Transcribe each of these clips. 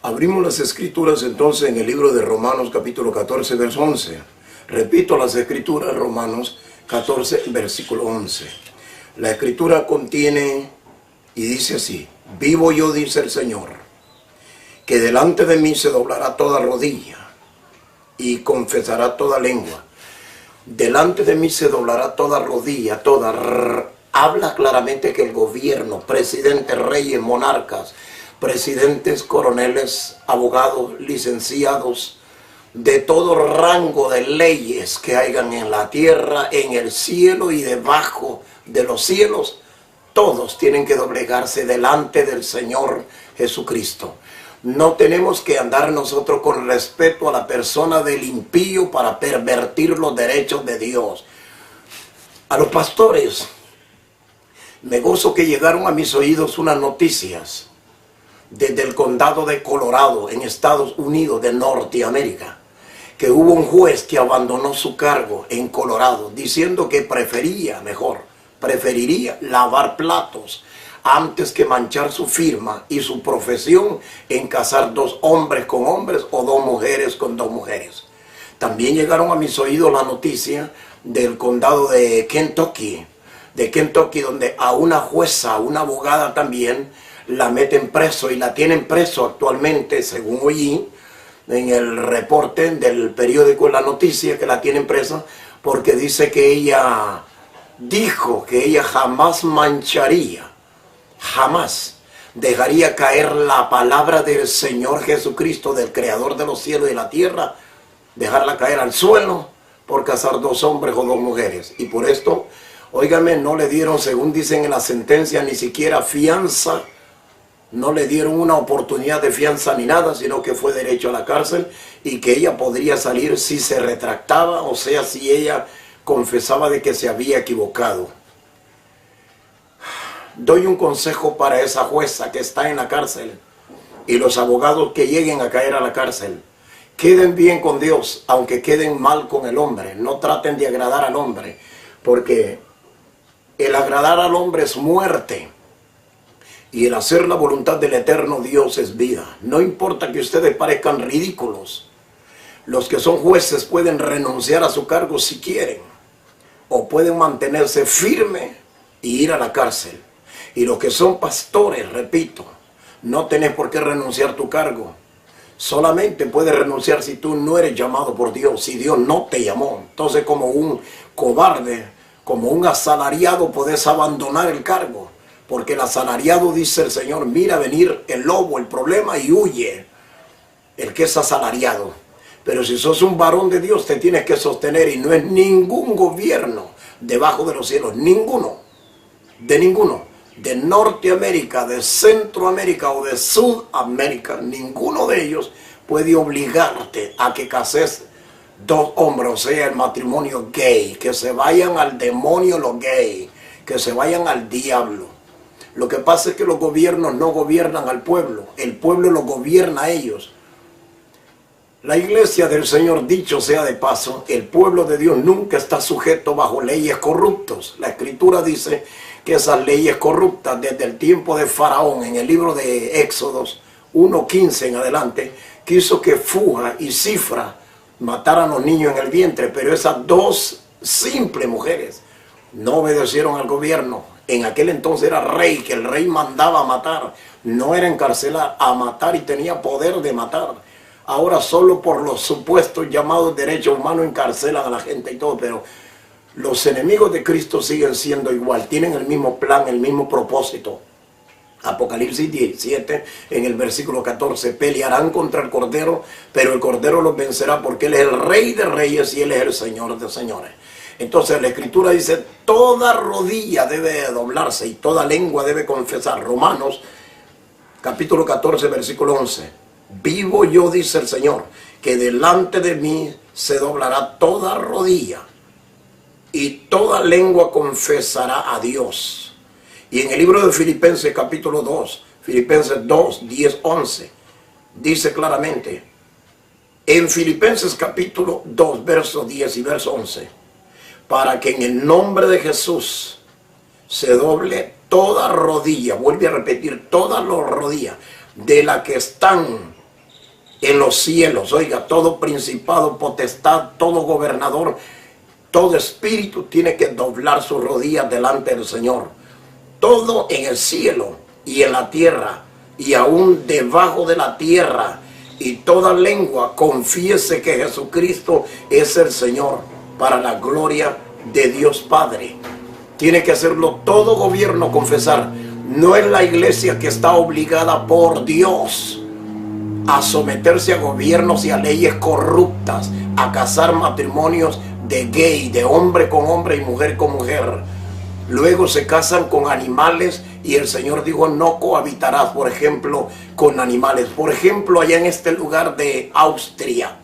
Abrimos las escrituras entonces en el libro de Romanos capítulo 14, verso 11. Repito las escrituras, Romanos 14, versículo 11. La escritura contiene y dice así: vivo yo, dice el Señor, que delante de mí se doblará toda rodilla y confesará toda lengua. Delante de mí se doblará toda rodilla, habla claramente que el gobierno, presidentes, reyes, monarcas, presidentes, coroneles, abogados, licenciados, de todo rango de leyes que hayan en la tierra, en el cielo y debajo de los cielos, todos tienen que doblegarse delante del Señor Jesucristo. No tenemos que andar nosotros con respeto a la persona del impío para pervertir los derechos de Dios. A los pastores, me gozo que llegaron a mis oídos unas noticias desde el condado de Colorado, en Estados Unidos de Norteamérica, que hubo un juez que abandonó su cargo en Colorado, diciendo que preferiría lavar platos antes que manchar su firma y su profesión en casar dos hombres con hombres o dos mujeres con dos mujeres. También llegaron a mis oídos la noticia del condado de Kentucky, donde a una jueza, una abogada también, la meten preso y la tienen preso actualmente, según oí en el reporte del periódico La Noticia, que la tienen presa porque dice que ella dijo que ella jamás mancharía, jamás dejaría caer la palabra del Señor Jesucristo, del Creador de los cielos y de la tierra, dejarla caer al suelo por casar dos hombres o dos mujeres. Y por esto, óigame, no le dieron, según dicen en la sentencia, ni siquiera fianza. No le dieron una oportunidad de fianza ni nada, sino que fue derecho a la cárcel y que ella podría salir si se retractaba, o sea, si ella confesaba de que se había equivocado. Doy un consejo para esa jueza que está en la cárcel y los abogados que lleguen a caer a la cárcel. Queden bien con Dios, aunque queden mal con el hombre. No traten de agradar al hombre, porque el agradar al hombre es muerte. Y el hacer la voluntad del eterno Dios es vida. No importa que ustedes parezcan ridículos. Los que son jueces pueden renunciar a su cargo si quieren. O pueden mantenerse firme y ir a la cárcel. Y los que son pastores, repito, no tenés por qué renunciar a tu cargo. Solamente puedes renunciar si tú no eres llamado por Dios, si Dios no te llamó. Entonces, como un cobarde, como un asalariado, podés abandonar el cargo. Porque el asalariado, dice el Señor, mira venir el lobo, el problema, y huye el que es asalariado. Pero si sos un varón de Dios, te tienes que sostener, y no es ningún gobierno debajo de los cielos, ninguno, de Norteamérica, de Centroamérica o de Sudamérica, ninguno de ellos puede obligarte a que cases dos hombres, o sea, el matrimonio gay, que se vayan al demonio los gays, que se vayan al diablo. Lo que pasa es que los gobiernos no gobiernan al pueblo, el pueblo lo gobierna a ellos. La iglesia del Señor, dicho sea de paso, el pueblo de Dios nunca está sujeto bajo leyes corruptas. La Escritura dice que esas leyes corruptas desde el tiempo de Faraón, en el libro de Éxodos 1:15 en adelante, quiso que Fuja y Cifra mataran a los niños en el vientre, pero esas dos simples mujeres no obedecieron al gobierno. En aquel entonces era rey, que el rey mandaba a matar, no era encarcelar, a matar, y tenía poder de matar. Ahora solo por los supuestos llamados derechos humanos encarcelan a la gente y todo, pero los enemigos de Cristo siguen siendo igual, tienen el mismo plan, el mismo propósito. Apocalipsis 17, en el versículo 14, pelearán contra el Cordero, pero el Cordero los vencerá porque Él es el Rey de Reyes y Él es el Señor de Señores. Entonces la Escritura dice, toda rodilla debe doblarse y toda lengua debe confesar. Romanos capítulo 14, versículo 11. Vivo yo, dice el Señor, que delante de mí se doblará toda rodilla y toda lengua confesará a Dios. Y en el libro de Filipenses capítulo 2, Filipenses 2, 10, 11, dice claramente, en Filipenses capítulo 2, verso 10 y verso 11, para que en el nombre de Jesús se doble toda rodilla, vuelve a repetir, todas las rodillas de las que están en los cielos. Oiga, todo principado, potestad, todo gobernador, todo espíritu tiene que doblar sus rodillas delante del Señor. Todo en el cielo y en la tierra y aún debajo de la tierra, y toda lengua confiese que Jesucristo es el Señor, para la gloria de Dios Padre. Tiene que hacerlo todo gobierno, confesar. No es la iglesia que está obligada por Dios a someterse a gobiernos y a leyes corruptas, a casar matrimonios de gay, de hombre con hombre y mujer con mujer. Luego se casan con animales y el Señor dijo: no cohabitarás, por ejemplo, con animales. Por ejemplo, allá en este lugar de Austria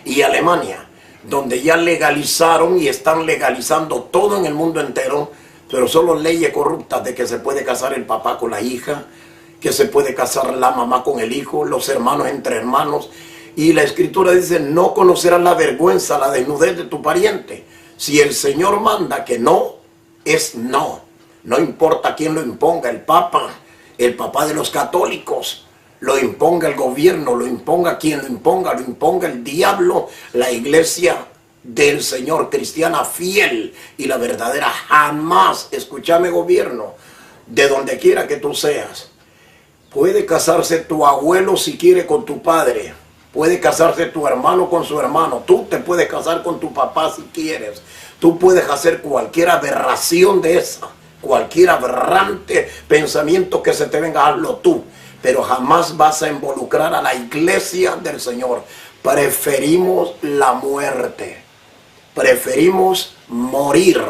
y Alemania, donde ya legalizaron y están legalizando todo en el mundo entero, pero solo leyes corruptas de que se puede casar el papá con la hija, que se puede casar la mamá con el hijo, los hermanos entre hermanos. Y la Escritura dice: no conocerás la vergüenza, la desnudez de tu pariente. Si el Señor manda que no, es no. No importa quién lo imponga, el papá de los católicos, lo imponga el gobierno, lo imponga quien lo imponga el diablo, la iglesia del Señor cristiana fiel y la verdadera jamás, escúchame gobierno, de donde quiera que tú seas. Puede casarse tu abuelo si quiere con tu padre, puede casarse tu hermano con su hermano, tú te puedes casar con tu papá si quieres, tú puedes hacer cualquier aberración de esa, cualquier aberrante pensamiento que se te venga, hazlo tú, pero jamás vas a involucrar a la iglesia del Señor. Preferimos la muerte, preferimos morir,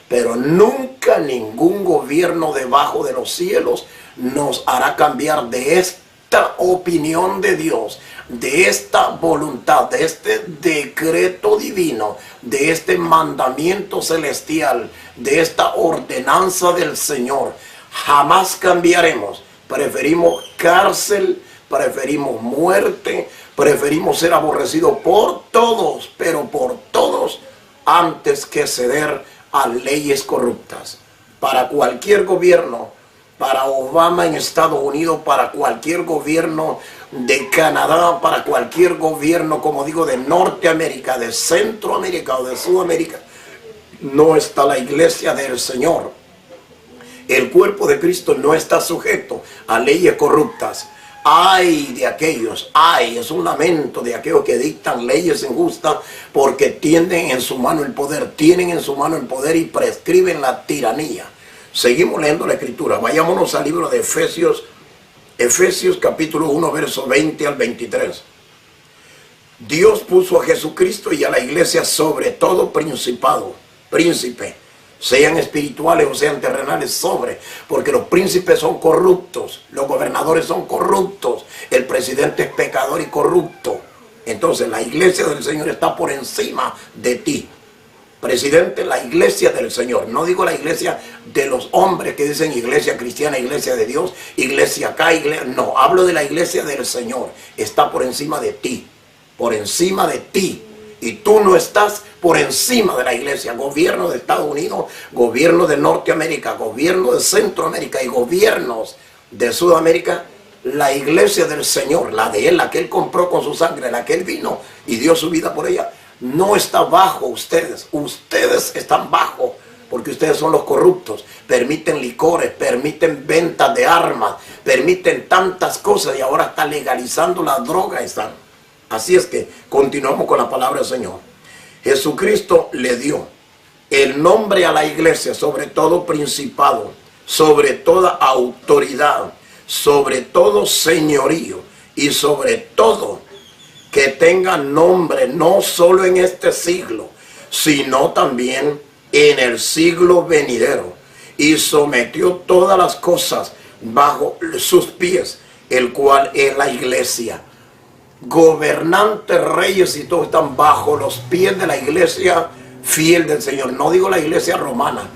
pero nunca ningún gobierno debajo de los cielos nos hará cambiar de esta opinión de Dios, de esta voluntad, de este decreto divino, de este mandamiento celestial, de esta ordenanza del Señor. Jamás cambiaremos. Preferimos cárcel, preferimos muerte, preferimos ser aborrecidos por todos, pero por todos, antes que ceder a leyes corruptas. Para cualquier gobierno, para Obama en Estados Unidos, para cualquier gobierno de Canadá, para cualquier gobierno, como digo, de Norteamérica, de Centroamérica o de Sudamérica, no está la iglesia del Señor. El cuerpo de Cristo no está sujeto a leyes corruptas. Ay de aquellos, ay, es un lamento de aquellos que dictan leyes injustas porque tienen en su mano el poder, y prescriben la tiranía. Seguimos leyendo la Escritura. Vayámonos al libro de Efesios capítulo 1, verso 20 al 23. Dios puso a Jesucristo y a la iglesia sobre todo principado, príncipe, sean espirituales o sean terrenales, porque los príncipes son corruptos, los gobernadores son corruptos, el presidente es pecador y corrupto. Entonces la iglesia del Señor está por encima de ti. Presidente, la iglesia del Señor. No digo la iglesia de los hombres que dicen iglesia cristiana, iglesia de Dios, iglesia acá, iglesia. No, hablo de la iglesia del Señor. Está por encima de ti. Por encima de ti. Y tú no estás por encima de la iglesia. Gobierno de Estados Unidos, gobierno de Norteamérica, gobierno de Centroamérica y gobiernos de Sudamérica. La iglesia del Señor, la de Él, la que Él compró con su sangre, la que Él vino y dio su vida por ella, no está bajo ustedes. Ustedes están bajo porque ustedes son los corruptos. Permiten licores, permiten ventas de armas, permiten tantas cosas y ahora está legalizando la droga. Están. Así es que continuamos con la palabra del Señor. Jesucristo le dio el nombre a la iglesia sobre todo principado, sobre toda autoridad, sobre todo señorío y sobre todo que tenga nombre no solo en este siglo, sino también en el siglo venidero. Y sometió todas las cosas bajo sus pies, el cual es la iglesia. Gobernantes, reyes y todos están bajo los pies de la iglesia fiel del Señor. No digo la iglesia romana,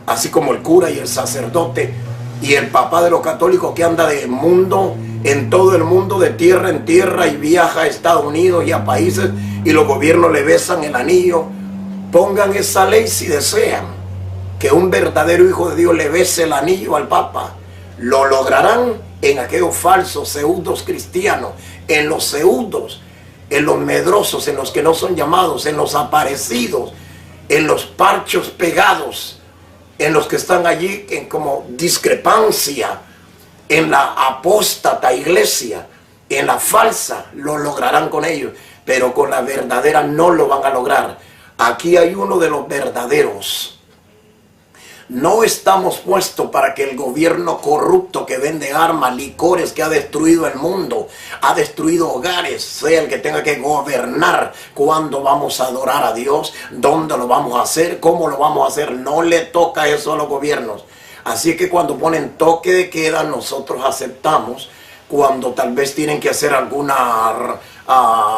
así como el cura y el sacerdote y el papá de los católicos que anda de mundo en todo el mundo, de tierra en tierra, y viaja a Estados Unidos y a países y los gobiernos le besan el anillo. Pongan esa ley si desean que un verdadero hijo de Dios le bese el anillo al papa. Lo lograrán en aquellos falsos pseudos cristianos, en los pseudos, en los medrosos, en los que no son llamados, en los aparecidos, en los parchos pegados, en los que están allí en como discrepancia, en la apóstata iglesia, en la falsa, lo lograrán con ellos, pero con la verdadera no lo van a lograr. Aquí hay uno de los verdaderos. No estamos puestos para que el gobierno corrupto que vende armas, licores, que ha destruido el mundo, ha destruido hogares, sea el que tenga que gobernar. ¿Cuándo vamos a adorar a Dios? ¿Dónde lo vamos a hacer? ¿Cómo lo vamos a hacer? No le toca eso a los gobiernos. Así que cuando ponen toque de queda, nosotros aceptamos. Cuando tal vez tienen que hacer alguna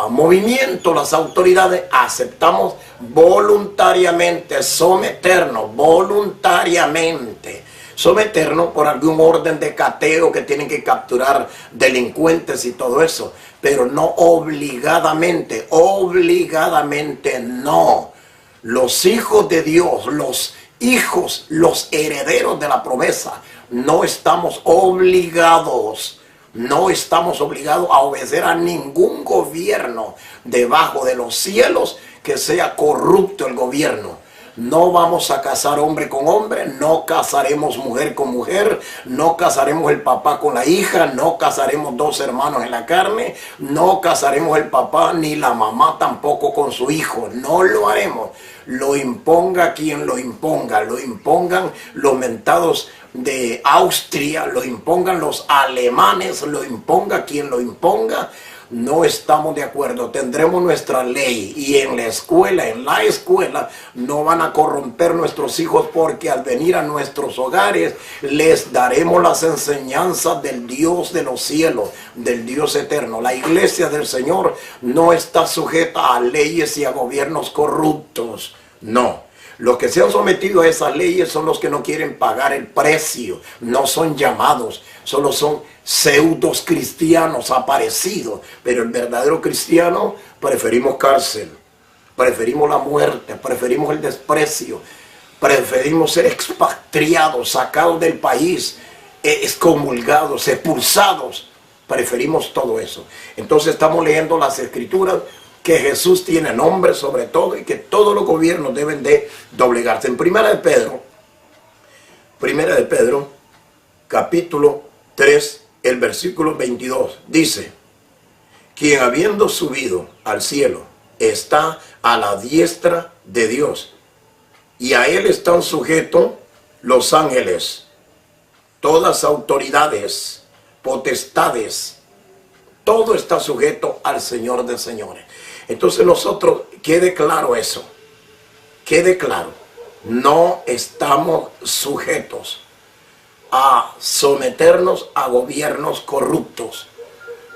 movimiento las autoridades, aceptamos voluntariamente, someternos voluntariamente, someternos por algún orden de cateo que tienen que capturar delincuentes y todo eso, pero no obligadamente, obligadamente no. Los hijos de Dios, los hijos, los herederos de la promesa, no estamos obligados. No estamos obligados a obedecer a ningún gobierno debajo de los cielos que sea corrupto el gobierno. No vamos a casar hombre con hombre, no casaremos mujer con mujer, no casaremos el papá con la hija, no casaremos dos hermanos en la carne, no casaremos el papá ni la mamá tampoco con su hijo. No lo haremos. Lo imponga quien lo impongan los mentados de Austria, lo impongan los alemanes, lo imponga quien lo imponga. No estamos de acuerdo, tendremos nuestra ley y en la escuela no van a corromper nuestros hijos, porque al venir a nuestros hogares les daremos las enseñanzas del Dios de los cielos, del Dios eterno. La iglesia del Señor no está sujeta a leyes y a gobiernos corruptos, no. Los que se han sometido a esas leyes son los que no quieren pagar el precio, no son llamados, solo son pseudos cristianos aparecidos. Pero el verdadero cristiano, preferimos cárcel, preferimos la muerte, preferimos el desprecio, preferimos ser expatriados, sacados del país, excomulgados, expulsados. Preferimos todo eso. Entonces estamos leyendo las Escrituras, que Jesús tiene nombre sobre todo y que todos los gobiernos deben de doblegarse. En Primera de Pedro, capítulo 3, el versículo 22, dice: quien habiendo subido al cielo está a la diestra de Dios, y a él están sujetos los ángeles, todas autoridades, potestades, todo está sujeto al Señor de señores. Entonces nosotros, quede claro eso, quede claro, no estamos sujetos a someternos a gobiernos corruptos.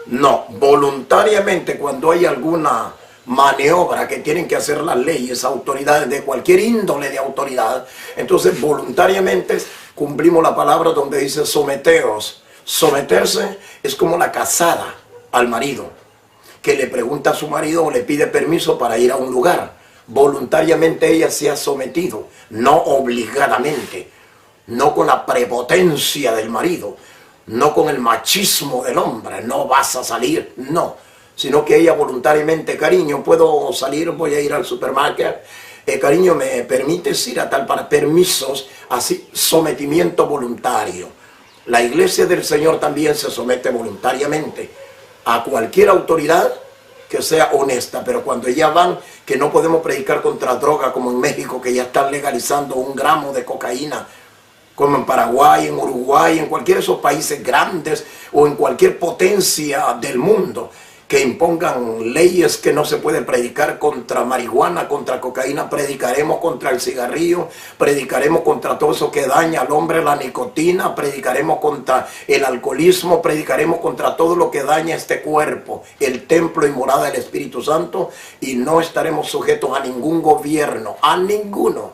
No, voluntariamente, cuando hay alguna maniobra que tienen que hacer las leyes, autoridades de cualquier índole de autoridad, entonces voluntariamente cumplimos la palabra donde dice someteos. Someterse es como la casada al marido, que le pregunta a su marido o le pide permiso para ir a un lugar. Voluntariamente ella se ha sometido, no obligadamente, no con la prepotencia del marido, no con el machismo del hombre, no vas a salir, no, sino que ella voluntariamente, cariño, puedo salir, voy a ir al supermercado, cariño, ¿me permites ir a tal para permisos? Así, sometimiento voluntario. La iglesia del Señor también se somete voluntariamente a cualquier autoridad que sea honesta, pero cuando ya van, que no podemos predicar contra droga como en México, que ya están legalizando 1 gramo de cocaína, como en Paraguay, en Uruguay, en cualquiera de esos países grandes o en cualquier potencia del mundo, que impongan leyes que no se puede predicar contra marihuana, contra cocaína. Predicaremos contra el cigarrillo, predicaremos contra todo eso que daña al hombre, la nicotina, predicaremos contra el alcoholismo, predicaremos contra todo lo que daña este cuerpo, el templo y morada del Espíritu Santo, y no estaremos sujetos a ningún gobierno, a ninguno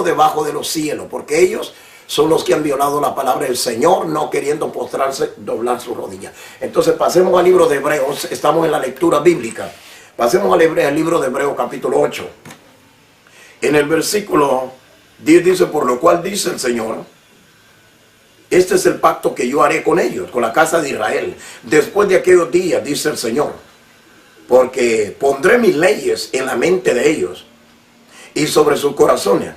debajo de los cielos, porque ellos son los que han violado la palabra del Señor, no queriendo postrarse, doblar su rodilla. Entonces pasemos al libro de Hebreos, estamos en la lectura bíblica. Pasemos al libro de Hebreos capítulo 8. En el versículo 10 dice: por lo cual dice el Señor, Este es el pacto que yo haré con ellos, con la casa de Israel. Después de aquellos días, dice el Señor, porque pondré mis leyes en la mente de ellos y sobre sus corazones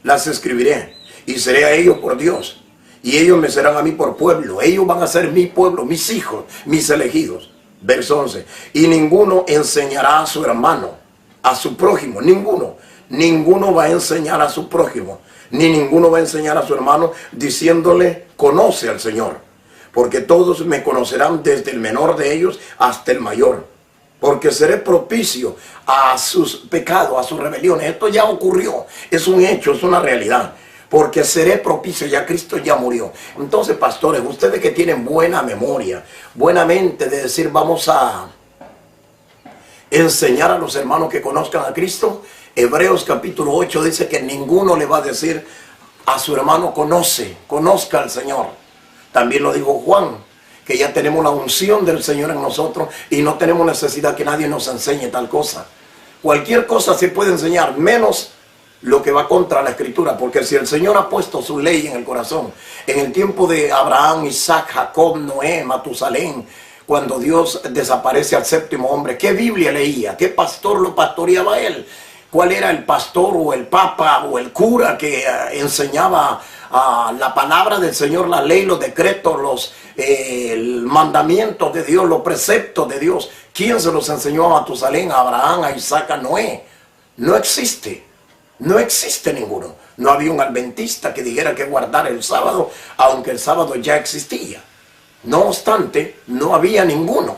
las escribiré, y seré a ellos por Dios, y ellos me serán a mí por pueblo. Ellos van a ser mi pueblo, mis hijos, mis elegidos. Verso 11. Y ninguno enseñará a su hermano, a su prójimo, ninguno va a enseñar a su prójimo, ni ninguno va a enseñar a su hermano diciéndole, conoce al Señor, porque todos me conocerán, desde el menor de ellos hasta el mayor, porque seré propicio a sus pecados, a sus rebeliones. Esto ya ocurrió, es un hecho, es una realidad, porque seré propicio, ya Cristo ya murió. Entonces, pastores, ustedes que tienen buena memoria, buena mente de decir, vamos a enseñar a los hermanos que conozcan a Cristo. Hebreos capítulo 8 dice que ninguno le va a decir a su hermano, conozca al Señor. También lo dijo Juan, que ya tenemos la unción del Señor en nosotros y no tenemos necesidad que nadie nos enseñe tal cosa. Cualquier cosa se puede enseñar, menos lo que va contra la Escritura, porque si el Señor ha puesto su ley en el corazón, en el tiempo de Abraham, Isaac, Jacob, Noé, Matusalén, cuando Dios desaparece al séptimo hombre, ¿qué Biblia leía? ¿Qué pastor lo pastoreaba él? ¿Cuál era el pastor o el papa o el cura que enseñaba la palabra del Señor, la ley, los decretos, los mandamientos de Dios, los preceptos de Dios? ¿Quién se los enseñó a Matusalén, a Abraham, a Isaac, a Noé? No existe ninguno. No había un adventista que dijera que guardar el sábado, aunque el sábado ya existía. No obstante, no había ninguno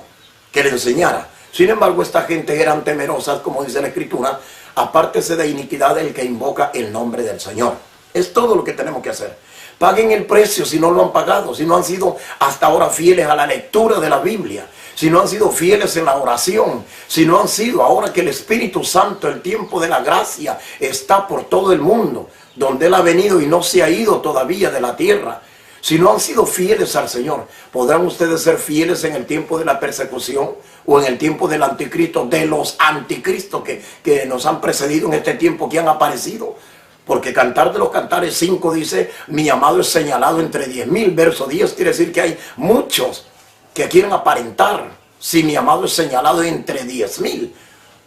que le enseñara. Sin embargo, esta gente eran temerosas, como dice la Escritura, apártese de iniquidad el que invoca el nombre del Señor. Es todo lo que tenemos que hacer. Paguen el precio si no lo han pagado, si no han sido hasta ahora fieles a la lectura de la Biblia, si no han sido fieles en la oración, si no han sido, ahora que el Espíritu Santo, el tiempo de la gracia, está por todo el mundo, donde Él ha venido y no se ha ido todavía de la tierra. Si no han sido fieles al Señor, ¿podrán ustedes ser fieles en el tiempo de la persecución o en el tiempo del anticristo, de los anticristos que nos han precedido en este tiempo, que han aparecido? Porque Cantar de los Cantares 5 dice, mi amado es señalado entre 10,000. Verso 10 quiere decir que hay muchos que quieren aparentar. Si mi amado es señalado entre 10,000.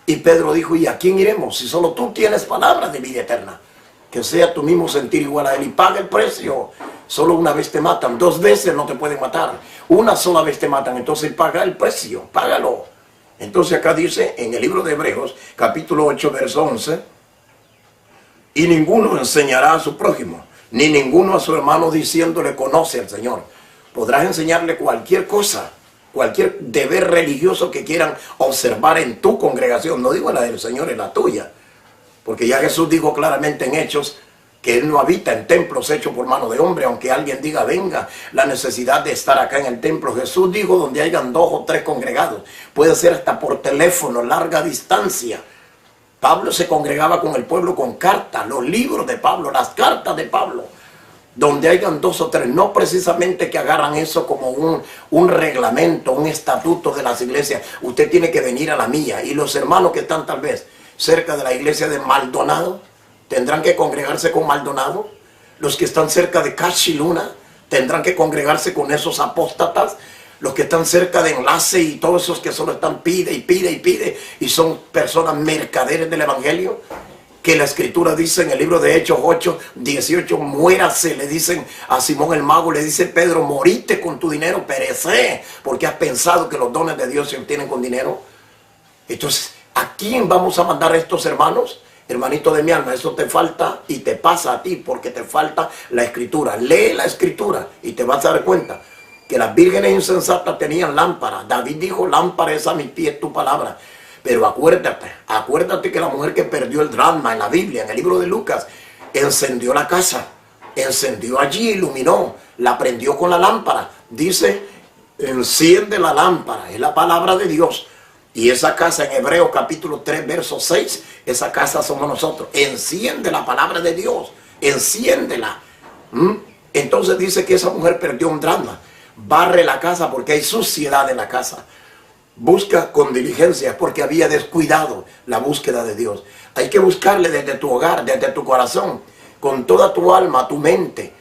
Y Pedro dijo, ¿y a quién iremos? Si solo tú tienes palabras de vida eterna. Que sea tu mismo sentir igual a Él y paga el precio. Solo una vez te matan, 2 veces no te pueden matar. Una sola vez te matan, entonces paga el precio, págalo. Entonces acá dice en el libro de Hebreos, capítulo 8, verso 11, y ninguno enseñará a su prójimo, ni ninguno a su hermano diciéndole, conoce al Señor. Podrás enseñarle cualquier cosa, cualquier deber religioso que quieran observar en tu congregación. No digo en la del Señor, en la tuya. Porque ya Jesús dijo claramente en Hechos que Él no habita en templos hechos por mano de hombre, aunque alguien diga, venga, la necesidad de estar acá en el templo. Jesús dijo, donde hayan 2 o 3 congregados, puede ser hasta por teléfono, larga distancia. Pablo se congregaba con el pueblo con cartas, los libros de Pablo, las cartas de Pablo, donde hayan 2 o 3, no precisamente que agarran eso como un reglamento, un estatuto de las iglesias. Usted tiene que venir a la mía, y los hermanos que están tal vez cerca de la iglesia de Maldonado, tendrán que congregarse con Maldonado. Los que están cerca de Cachiluna tendrán que congregarse con esos apóstatas. Los que están cerca de Enlace y todos esos que solo están pide y son personas mercaderes del evangelio, que la Escritura dice en el libro de Hechos 8, 18, muérase, le dicen a Simón el mago, le dice Pedro, morite con tu dinero, perece, porque has pensado que los dones de Dios se obtienen con dinero. Entonces, ¿a quién vamos a mandar a estos hermanos? Hermanito de mi alma, eso te falta y te pasa a ti porque te falta la Escritura. Lee la Escritura y te vas a dar cuenta que las vírgenes insensatas tenían lámpara. David dijo, lámpara es a mis pies tu palabra. Pero acuérdate que la mujer que perdió el dracma en la Biblia, en el libro de Lucas, encendió la casa, encendió allí, iluminó, la prendió con la lámpara. Dice, enciende la lámpara, es la palabra de Dios. Y esa casa en Hebreos capítulo 3, verso 6, esa casa somos nosotros. Enciende la palabra de Dios, enciéndela. Entonces dice que esa mujer perdió un dracma. Barre la casa porque hay suciedad en la casa. Busca con diligencia porque había descuidado la búsqueda de Dios. Hay que buscarle desde tu hogar, desde tu corazón, con toda tu alma, tu mente.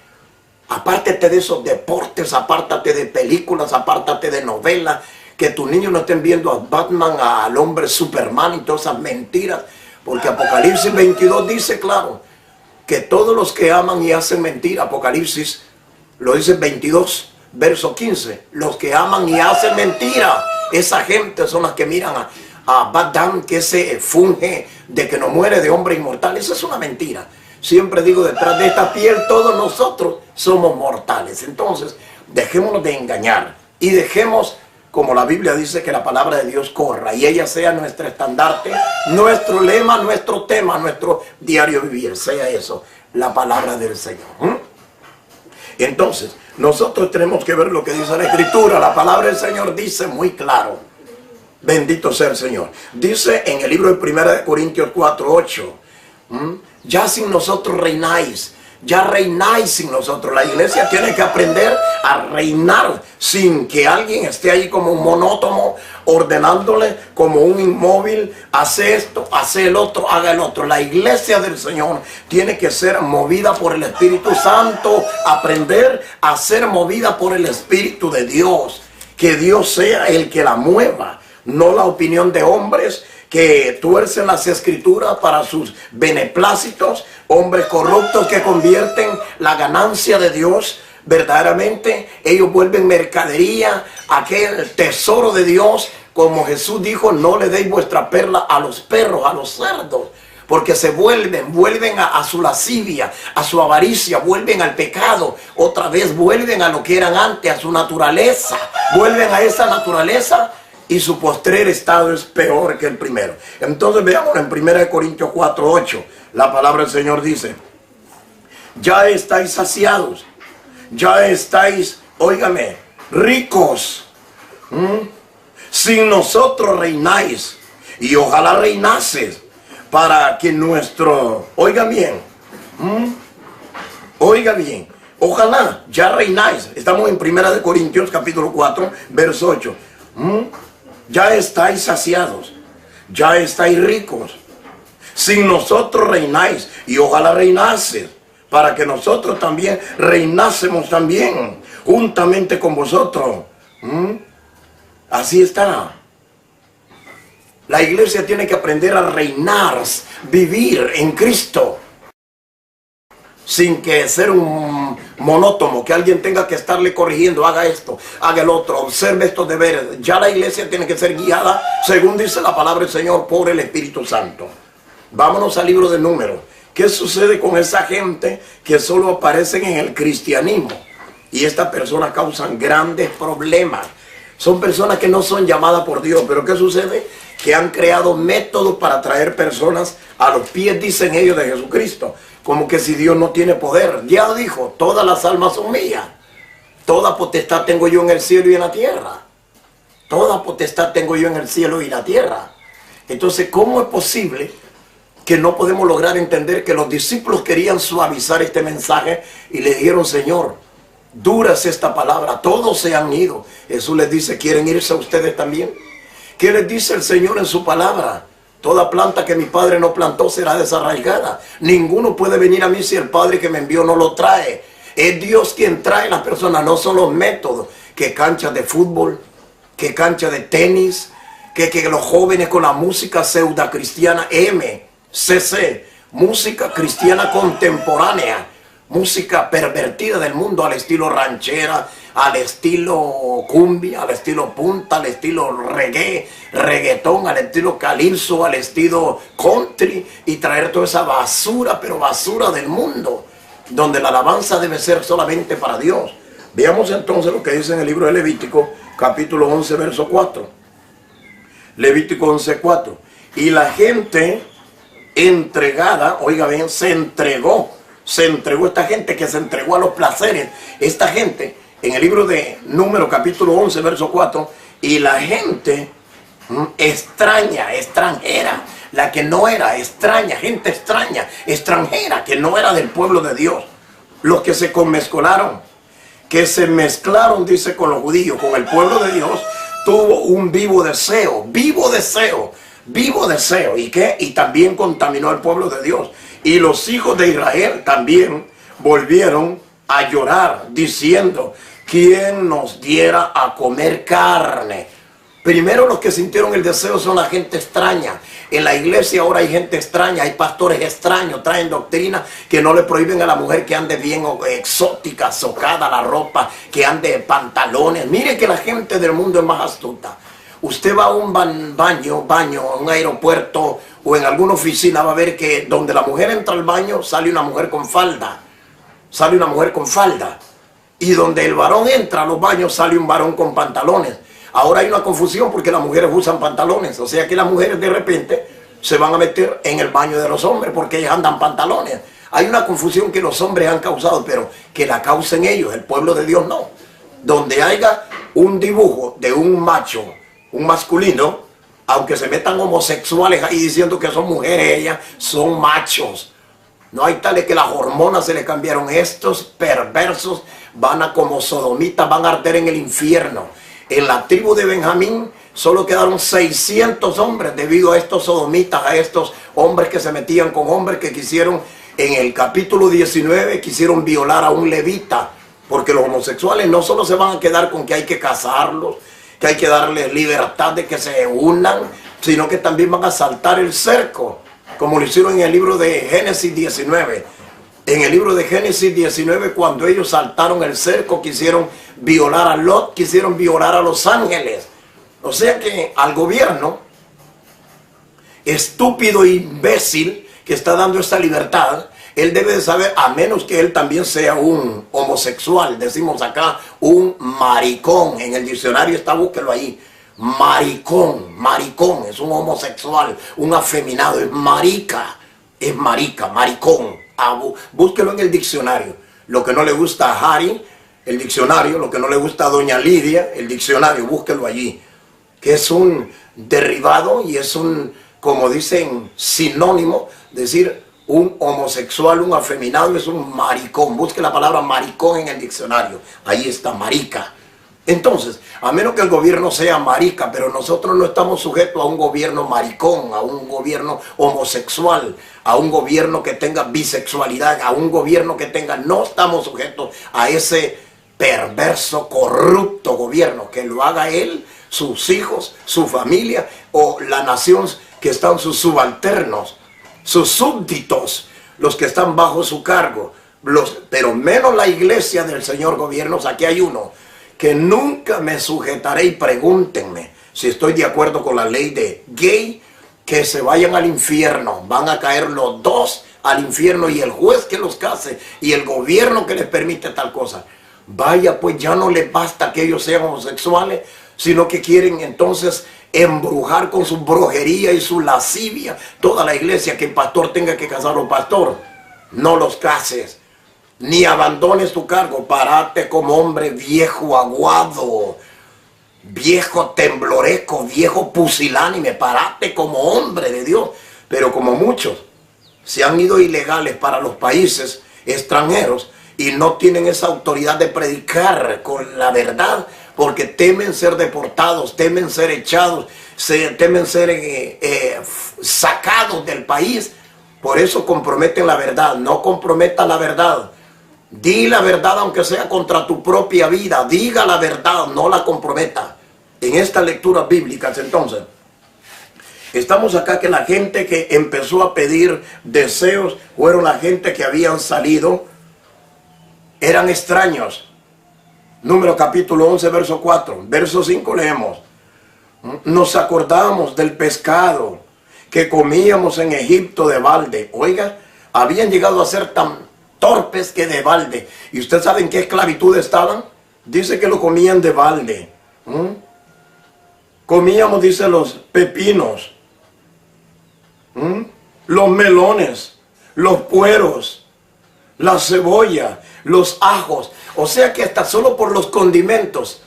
Apártate de esos deportes, apártate de películas, apártate de novelas. Que tus niños no estén viendo a Batman, al hombre Superman y todas esas mentiras. Porque Apocalipsis 22 dice claro, que todos los que aman y hacen mentira, Apocalipsis lo dice 22, verso 15. Los que aman y hacen mentira, esa gente son las que miran a Batman, que se funge de que no muere, de hombre inmortal. Esa es una mentira. Siempre digo, detrás de esta piel todos nosotros somos mortales. Entonces, dejémonos de engañar y dejemos, como la Biblia dice, que la palabra de Dios corra y ella sea nuestro estandarte, nuestro lema, nuestro tema, nuestro diario vivir. Sea eso, la palabra del Señor. Entonces, nosotros tenemos que ver lo que dice la Escritura. La palabra del Señor dice muy claro. Bendito sea el Señor. Dice en el libro de 1 Corintios 4:8. Ya sin nosotros reináis. Ya reináis sin nosotros. La iglesia tiene que aprender a reinar sin que alguien esté ahí como un monótono, ordenándole como un inmóvil. Hace esto, hace el otro, haga el otro. La iglesia del Señor tiene que ser movida por el Espíritu Santo. Aprender a ser movida por el Espíritu de Dios. Que Dios sea el que la mueva. No la opinión de hombres que tuercen las escrituras para sus beneplácitos, hombres corruptos que convierten la ganancia de Dios, verdaderamente ellos vuelven mercadería, aquel tesoro de Dios, como Jesús dijo, no le deis vuestra perla a los perros, a los cerdos, porque se vuelven a su lascivia, a su avaricia, vuelven al pecado, otra vez vuelven a lo que eran antes, a su naturaleza, vuelven a esa naturaleza. Y su postrer estado es peor que el primero. Entonces veamos en 1 Corintios 4:8. La palabra del Señor dice, ya estáis saciados, ya estáis, óigame, ricos. Sin nosotros reináis. Y ojalá reinases para que nuestro, oiga bien, oiga bien, ojalá ya reináis. Estamos en 1 Corintios capítulo 4, verso 8. Ya estáis saciados, ya estáis ricos. Sin nosotros reináis, y ojalá reinases, para que nosotros también reinásemos también, juntamente con vosotros. Así está. La iglesia tiene que aprender a reinar, vivir en Cristo. Sin que ser un monótono, que alguien tenga que estarle corrigiendo, haga esto, haga el otro, observe estos deberes. Ya la iglesia tiene que ser guiada, según dice la palabra del Señor, por el Espíritu Santo. Vámonos al libro de Números. ¿Qué sucede con esa gente que solo aparecen en el cristianismo? Y estas personas causan grandes problemas. Son personas que no son llamadas por Dios, pero ¿qué sucede? Que han creado métodos para traer personas a los pies, dicen ellos, de Jesucristo. Como que si Dios no tiene poder. Ya dijo, todas las almas son mías. Toda potestad tengo yo en el cielo y en la tierra. Toda potestad tengo yo en el cielo y la tierra. Entonces, ¿cómo es posible que no podemos lograr entender que los discípulos querían suavizar este mensaje y le dijeron, Señor, dura es esta palabra, todos se han ido? Jesús les dice, ¿quieren irse a ustedes también? ¿Qué les dice el Señor en su palabra? Toda planta que mi Padre no plantó será desarraigada. Ninguno puede venir a mí si el Padre que me envió no lo trae. Es Dios quien trae a las personas, no son los métodos. Que canchas de fútbol, que canchas de tenis, que los jóvenes con la música pseudo cristiana MCC, música cristiana contemporánea, música pervertida del mundo al estilo ranchera, al estilo cumbia, al estilo punta, al estilo reggae, reggaetón, al estilo calipso, al estilo country, y traer toda esa basura, pero basura del mundo, donde la alabanza debe ser solamente para Dios. Veamos entonces lo que dice en el libro de Levítico, capítulo 11, verso 4. Levítico 11, 4. Y la gente entregada, oiga bien, se entregó esta gente que se entregó a los placeres. Esta gente, en el libro de Números capítulo 11, verso 4, y la gente extraña, extranjera, la que no era extraña, gente extraña, extranjera, que no era del pueblo de Dios, los que se conmezcolaron, que se mezclaron, dice, con los judíos, con el pueblo de Dios, tuvo un vivo deseo, ¿y qué? Y también contaminó al pueblo de Dios. Y los hijos de Israel también volvieron a llorar, diciendo: ¿quién nos diera a comer carne? Primero los que sintieron el deseo son la gente extraña. En la iglesia ahora hay gente extraña, hay pastores extraños, traen doctrina que no le prohíben a la mujer que ande bien exótica, socada la ropa, que ande en pantalones. Mire que la gente del mundo es más astuta. Usted va a un baño, a un aeropuerto o en alguna oficina, va a ver que donde la mujer entra al baño sale una mujer con falda. Sale una mujer con falda. Y donde el varón entra a los baños sale un varón con pantalones. Ahora hay una confusión porque las mujeres usan pantalones. O sea que las mujeres de repente se van a meter en el baño de los hombres porque ellas andan pantalones. Hay una confusión que los hombres han causado, pero que la causen ellos, el pueblo de Dios no. Donde haya un dibujo de un macho, un masculino, aunque se metan homosexuales ahí diciendo que son mujeres, ellas son machos. No hay tales que las hormonas se les cambiaron. Estos perversos van a como sodomitas, van a arder en el infierno. En la tribu de Benjamín solo quedaron 600 hombres debido a estos sodomitas, a estos hombres que se metían con hombres que quisieron, en el capítulo 19, quisieron violar a un levita. Porque los homosexuales no solo se van a quedar con que hay que casarlos, que hay que darles libertad de que se unan, sino que también van a saltar el cerco, como lo hicieron en el libro de Génesis 19. En el libro de Génesis 19, cuando ellos saltaron el cerco, quisieron violar a Lot, quisieron violar a los ángeles. O sea que al gobierno estúpido e imbécil que está dando esta libertad, él debe de saber, a menos que él también sea un homosexual, decimos acá, un maricón. En el diccionario está, búsquelo ahí. Maricón, maricón, es un homosexual, un afeminado, es marica, maricón. Búsquelo en el diccionario. Lo que no le gusta a Harry, el diccionario. Lo que no le gusta a doña Lidia, el diccionario. Búsquelo allí. Que es un derivado y es un, como dicen, sinónimo. Decir un homosexual, un afeminado es un maricón. Busque la palabra maricón en el diccionario. Ahí está, marica. Entonces, a menos que el gobierno sea marica, pero nosotros no estamos sujetos a un gobierno maricón, a un gobierno homosexual, a un gobierno que tenga bisexualidad, a un gobierno que tenga, no estamos sujetos a ese perverso, corrupto gobierno, que lo haga él, sus hijos, su familia o la nación que están sus subalternos, sus súbditos, los que están bajo su cargo, pero menos la iglesia del Señor gobiernos. Aquí hay uno que nunca me sujetaré, y pregúntenme si estoy de acuerdo con la ley de gay, que se vayan al infierno. Van a caer los dos al infierno, y el juez que los case y el gobierno que les permite tal cosa. Vaya, pues ya no les basta que ellos sean homosexuales, sino que quieren entonces embrujar con su brujería y su lascivia toda la iglesia, que el pastor tenga que casar a un pastor. No los cases, ni abandones tu cargo. Parate como hombre viejo, aguado, viejo tembloreco, viejo pusilánime. Parate como hombre de Dios. Pero como muchos se han ido ilegales para los países extranjeros y no tienen esa autoridad de predicar con la verdad, porque temen ser deportados, temen ser echados, temen ser sacados del país. Por eso comprometen la verdad. No comprometas la verdad. Di la verdad aunque sea contra tu propia vida. Diga la verdad, no la comprometa. En estas lecturas bíblicas, entonces, estamos acá que la gente que empezó a pedir deseos fueron la gente que habían salido, eran extraños. Número capítulo 11, verso 4. Verso 5 leemos: nos acordamos del pescado que comíamos en Egipto de balde. Oiga, habían llegado a ser tan torpes que de balde. ¿Y usted sabe en qué esclavitud estaban? Dice que lo comían de balde. Comíamos, dice, los pepinos, los melones, los pueros, la cebolla, los ajos. O sea que hasta solo por los condimentos,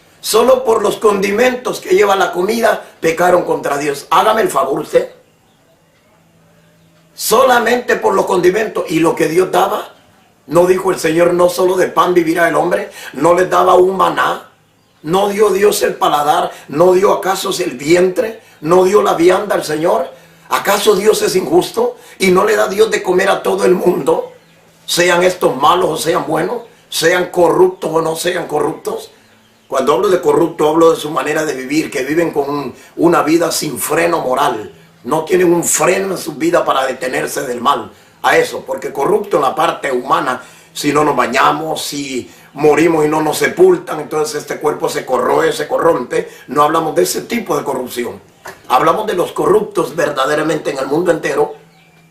que lleva la comida, pecaron contra Dios. Hágame el favor usted. Solamente por los condimentos. Y lo que Dios daba, ¿no dijo el Señor, no solo de pan vivirá el hombre? ¿No les daba un maná? ¿No dio Dios el paladar? ¿No dio acaso el vientre? ¿No dio la vianda al Señor? ¿Acaso Dios es injusto y no le da Dios de comer a todo el mundo? Sean estos malos o sean buenos. sean corruptos o no sean corruptos. Cuando hablo de corrupto, hablo de su manera de vivir, que viven con una vida sin freno moral. No tienen un freno en su vida para detenerse del mal. A eso, porque corrupto en la parte humana, si no nos bañamos, si morimos y no nos sepultan, entonces este cuerpo se corroe, se corrompe. No hablamos de ese tipo de corrupción. Hablamos de los corruptos verdaderamente en el mundo entero,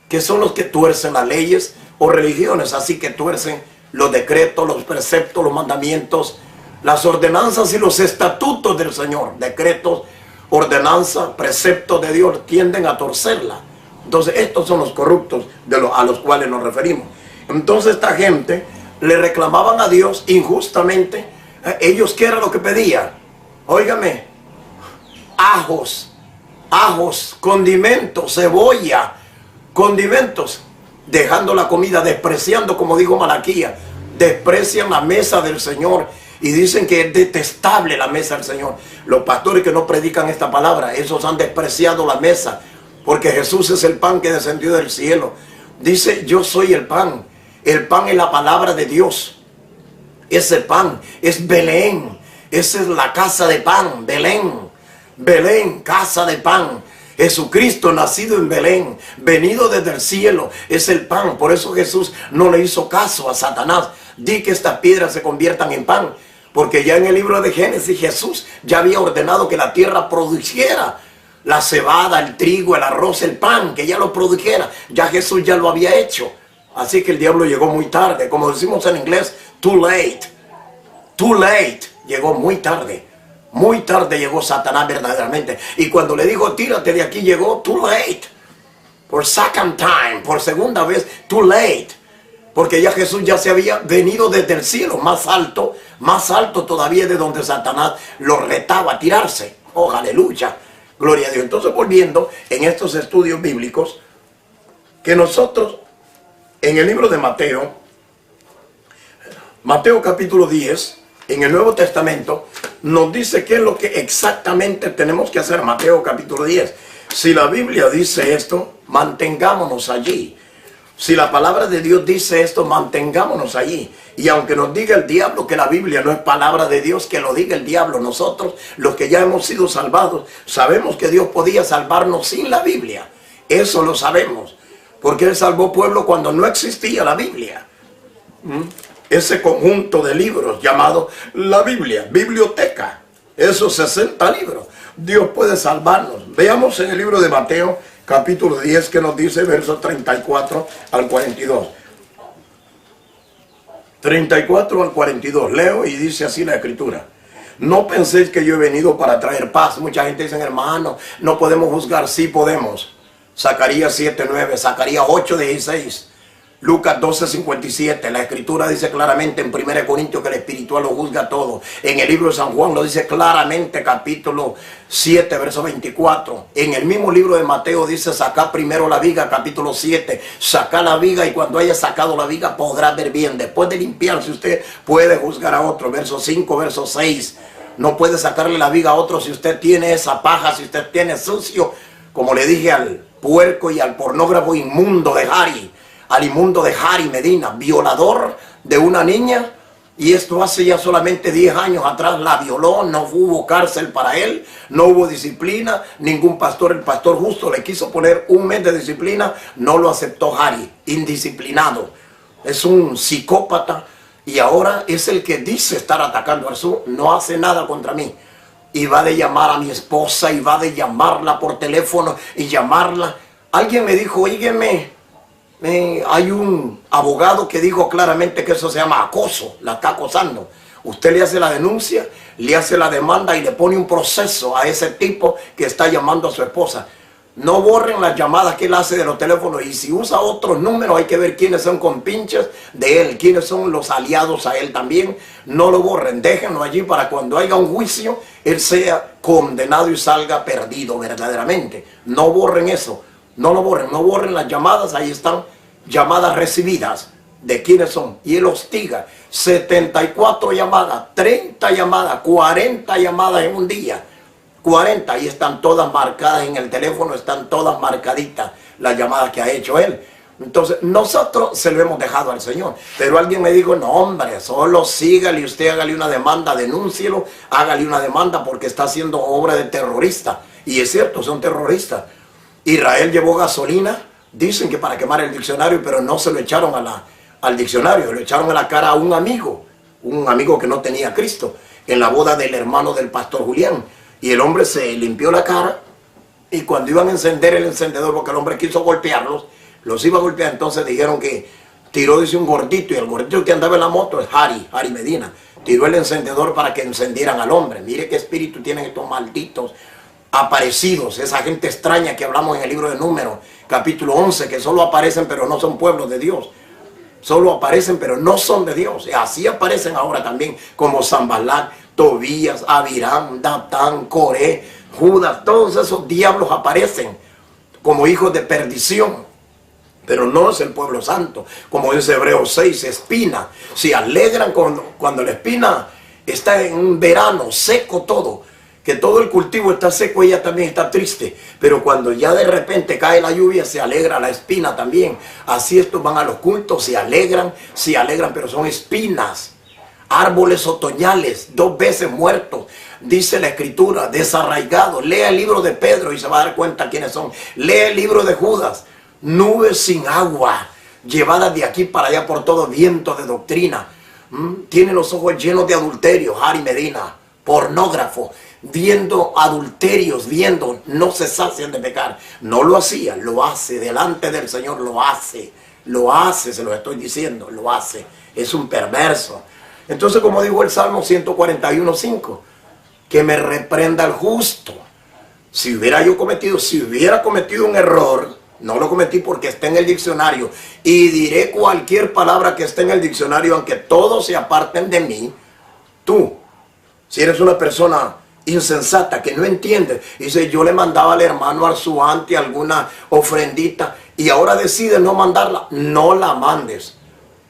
que son los que tuercen las leyes o religiones, así que tuercen los decretos, los preceptos, los mandamientos, las ordenanzas y los estatutos del Señor. Decretos, ordenanza, preceptos de Dios tienden a torcerla. Entonces estos son los corruptos a los cuales nos referimos. Entonces esta gente le reclamaban a Dios injustamente. Ellos, ¿qué era lo que pedían? Óigame, ajos, condimentos, cebolla, condimentos, dejando la comida, despreciando, como dijo Malaquías, desprecian la mesa del Señor y dicen que es detestable la mesa del Señor. Los pastores que no predican esta palabra, esos han despreciado la mesa, porque Jesús es el pan que descendió del cielo. Dice, yo soy el pan. El pan es la palabra de Dios. Ese pan es Belén. Esa es la casa de pan, Belén. Belén, casa de pan. Jesucristo nacido en Belén, venido desde el cielo, es el pan. Por eso Jesús no le hizo caso a Satanás. Di que estas piedras se conviertan en pan. Porque ya en el libro de Génesis Jesús ya había ordenado que la tierra produjera la cebada, el trigo, el arroz, el pan, que ya lo produjera. Ya Jesús ya lo había hecho. Así que el diablo llegó muy tarde. Como decimos en inglés, too late. Too late. Llegó muy tarde. Muy tarde llegó Satanás verdaderamente. Y cuando le dijo, tírate de aquí, llegó too late. Por second time, por segunda vez, too late. Porque ya Jesús ya se había venido desde el cielo, más alto todavía de donde Satanás lo retaba a tirarse. Oh, aleluya. Gloria a Dios. Entonces, volviendo en estos estudios bíblicos, que nosotros, en el libro de Mateo capítulo 10, en el Nuevo Testamento, nos dice qué es lo que exactamente tenemos que hacer. Mateo capítulo 10. Si la Biblia dice esto, mantengámonos allí. Si la palabra de Dios dice esto, mantengámonos allí. Y aunque nos diga el diablo que la Biblia no es palabra de Dios, que lo diga el diablo. Nosotros, los que ya hemos sido salvados, sabemos que Dios podía salvarnos sin la Biblia. Eso lo sabemos. Porque Él salvó pueblo cuando no existía la Biblia. Ese conjunto de libros llamado la Biblia, biblioteca. Esos 60 libros. Dios puede salvarnos. Veamos en el libro de Mateo capítulo 10 que nos dice versos 34 al 42. 34 al 42. Leo y dice así la escritura. No penséis que yo he venido para traer paz. Mucha gente dice, hermano, no podemos juzgar. Sí podemos. Zacarías 7:9, Zacarías 8:16, Lucas 12:57. La escritura dice claramente en 1 Corintios que el espiritual lo juzga todo. En el libro de San Juan lo dice claramente, capítulo 7, verso 24. En el mismo libro de Mateo dice, saca primero la viga, capítulo 7. Saca la viga y cuando haya sacado la viga podrá ver bien. Después de limpiarse usted puede juzgar a otro. Verso 5, verso 6. No puede sacarle la viga a otro si usted tiene esa paja, si usted tiene sucio. Como le dije al puerco y al pornógrafo inmundo de Harry, al inmundo de Harry Medina, violador de una niña, y esto hace ya solamente 10 años atrás, la violó, no hubo cárcel para él, no hubo disciplina, ningún pastor, el pastor justo le quiso poner 1 mes de disciplina, no lo aceptó Harry, indisciplinado, es un psicópata, y ahora es el que dice estar atacando al sur, no hace nada contra mí. Y va de llamar a mi esposa, y va de llamarla por teléfono, y llamarla. Alguien me dijo, oígame, hay un abogado que dijo claramente que eso se llama acoso, la está acosando. Usted le hace la denuncia, le hace la demanda y le pone un proceso a ese tipo que está llamando a su esposa. No borren las llamadas que él hace de los teléfonos, y si usa otros números hay que ver quiénes son compinches de él, quiénes son los aliados a él también. No lo borren, déjenlo allí para cuando haya un juicio, él sea condenado y salga perdido verdaderamente. No borren eso, no lo borren, no borren las llamadas, ahí están llamadas recibidas, de quiénes son. Y él hostiga, 74 llamadas, 30 llamadas, 40 llamadas en un día. 40 y están todas marcadas en el teléfono, están todas marcaditas las llamadas que ha hecho él. Entonces, nosotros se lo hemos dejado al Señor. Pero alguien me dijo, no hombre, solo sígale y usted hágale una demanda, denúncielo, hágale una demanda porque está haciendo obra de terrorista. Y es cierto, son terroristas. Israel llevó gasolina, dicen que para quemar el diccionario, pero no se lo echaron al diccionario, lo echaron a la cara a un amigo que no tenía a Cristo, en la boda del hermano del pastor Julián. Y el hombre se limpió la cara y cuando iban a encender el encendedor, porque el hombre quiso golpearlos, los iba a golpear, entonces dijeron que tiró, dice, un gordito, y el gordito que andaba en la moto es Harry Medina. Tiró el encendedor para que encendieran al hombre. Mire qué espíritu tienen estos malditos aparecidos, esa gente extraña que hablamos en el libro de Números, capítulo 11, que solo aparecen pero no son pueblos de Dios. Solo aparecen pero no son de Dios. Y así aparecen ahora también como Sanballat, Tobías, Abiram, Datán, Coré, Judas. Todos esos diablos aparecen como hijos de perdición. Pero no es el pueblo santo. Como dice Hebreos 6, espina. Se alegran cuando la espina está en un verano seco todo. Que todo el cultivo está seco, ella también está triste. Pero cuando ya de repente cae la lluvia, se alegra la espina también. Así estos van a los cultos, se alegran, pero son espinas. Árboles otoñales, 2 veces muertos. Dice la escritura, desarraigados. Lea el libro de Pedro y se va a dar cuenta quiénes son. Lea el libro de Judas. Nubes sin agua, llevadas de aquí para allá por todo viento de doctrina. Tiene los ojos llenos de adulterio, Harry Medina, pornógrafo, viendo adulterios, no se sacian de pecar. No lo hacía, lo hace, delante del Señor lo hace, se lo estoy diciendo, lo hace. Es un perverso. Entonces, como dijo el Salmo 141:5, que me reprenda el justo. Si hubiera cometido un error, no lo cometí porque está en el diccionario. Y diré cualquier palabra que esté en el diccionario, aunque todos se aparten de mí. Tú, si eres una persona insensata que no entiende, dice, yo le mandaba al hermano Arzuante alguna ofrendita y ahora decides no mandarla, no la mandes.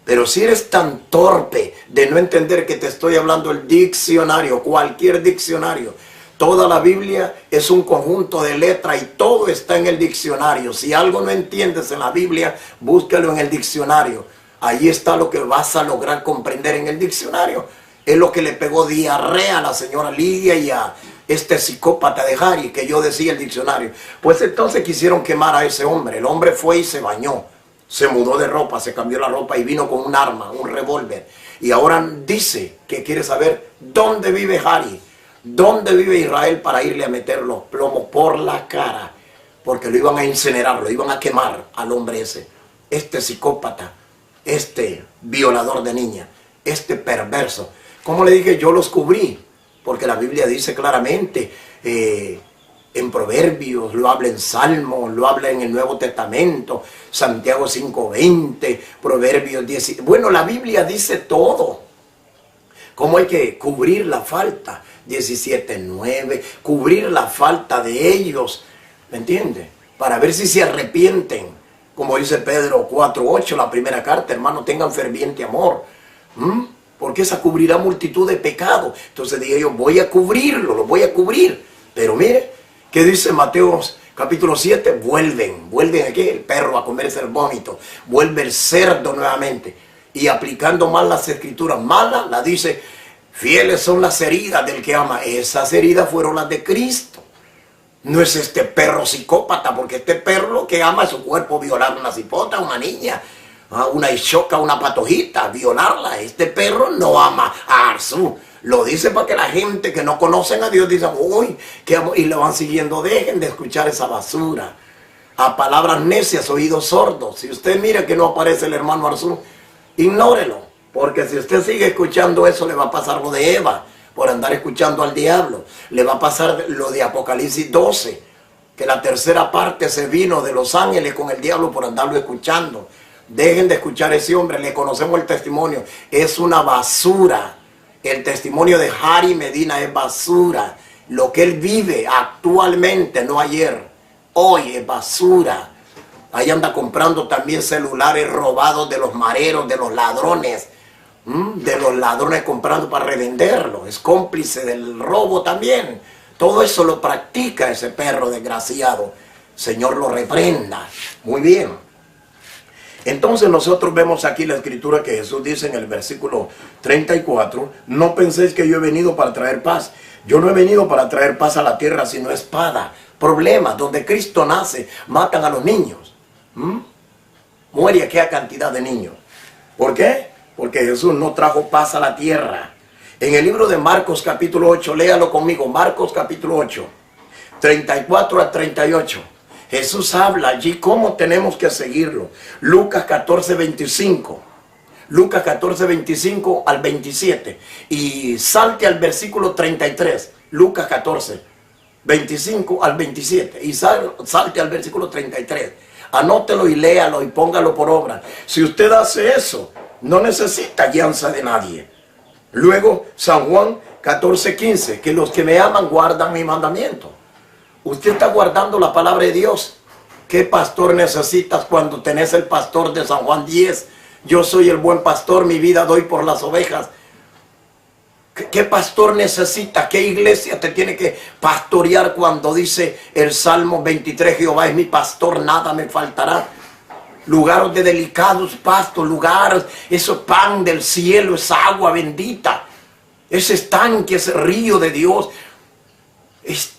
Pero si eres tan torpe de no entender que te estoy hablando el diccionario, cualquier diccionario, toda la Biblia es un conjunto de letras y todo está en el diccionario. Si algo no entiendes en la Biblia, búscalo en el diccionario. Ahí está lo que vas a lograr comprender en el diccionario. Es lo que le pegó diarrea a la señora Lidia y a este psicópata de Harry, que yo decía el diccionario. Pues entonces quisieron quemar a ese hombre. El hombre fue y se bañó. Se mudó de ropa, se cambió la ropa y vino con un arma, un revólver. Y ahora dice que quiere saber dónde vive Harry. ¿Dónde vive Israel para irle a meter los plomos por la cara? Porque lo iban a incinerar, lo iban a quemar al hombre ese. Este psicópata, este violador de niñas, este perverso. Como le dije, yo los cubrí. Porque la Biblia dice claramente, en Proverbios, lo habla en Salmos, lo habla en el Nuevo Testamento, Santiago 5:20, Proverbios 10. Bueno, la Biblia dice todo. Cómo hay que cubrir la falta. 17:9, cubrir la falta de ellos, ¿me entiende? Para ver si se arrepienten, como dice Pedro 4:8, la primera carta, hermano, tengan ferviente amor, porque esa cubrirá multitud de pecados. Entonces dije yo, voy a cubrirlo, lo voy a cubrir, pero mire, ¿qué dice Mateo capítulo 7? Vuelven aquí el perro a comerse el vómito, vuelve el cerdo nuevamente, y aplicando mal las escrituras, malas, la dice, fieles son las heridas del que ama. Esas heridas fueron las de Cristo. No es este perro psicópata, porque este perro lo que ama es su cuerpo, violar una cipota, una niña, una ishoca, una patojita, violarla. Este perro no ama a Arzú. Lo dice para que la gente que no conocen a Dios diga, uy, qué amor, y lo van siguiendo. Dejen de escuchar esa basura. A palabras necias, oídos sordos. Si usted mira que no aparece el hermano Arzú, ignórelo. Porque si usted sigue escuchando eso, le va a pasar lo de Eva, por andar escuchando al diablo. Le va a pasar lo de Apocalipsis 12, que la tercera parte se vino de los ángeles con el diablo por andarlo escuchando. Dejen de escuchar a ese hombre, le conocemos el testimonio. Es una basura. El testimonio de Harry Medina es basura. Lo que él vive actualmente, no ayer, hoy es basura. Ahí anda comprando también celulares robados de los mareros, de los ladrones. Comprando para revenderlo. Es cómplice del robo también. Todo eso lo practica ese perro desgraciado. Señor lo reprenda. Muy bien. Entonces nosotros vemos aquí la escritura que Jesús dice en el versículo 34, no penséis que yo he venido para traer paz. Yo no he venido para traer paz a la tierra, sino espada. Problemas, donde Cristo nace, matan a los niños. Muere aquella cantidad de niños. ¿Por qué? Porque Jesús no trajo paz a la tierra. En el libro de Marcos capítulo 8, léalo conmigo, Marcos capítulo 8, 34 a 38. Jesús habla allí cómo tenemos que seguirlo. Lucas 14, 25. Lucas 14, 25 al 27. Y salte al versículo 33. Lucas 14, 25 al 27. Y salte al versículo 33. Anótelo y léalo y póngalo por obra. Si usted hace eso, no necesita guianza de nadie. Luego, San Juan 14, 15. Que los que me aman guardan mi mandamiento. Usted está guardando la palabra de Dios. ¿Qué pastor necesitas cuando tenés el pastor de San Juan 10? Yo soy el buen pastor, mi vida doy por las ovejas. ¿Qué pastor necesita? ¿Qué iglesia te tiene que pastorear cuando dice el Salmo 23? Jehová es mi pastor, nada me faltará. Lugares de delicados pastos, lugares, eso pan del cielo, esa agua bendita, ese estanque, ese río de Dios.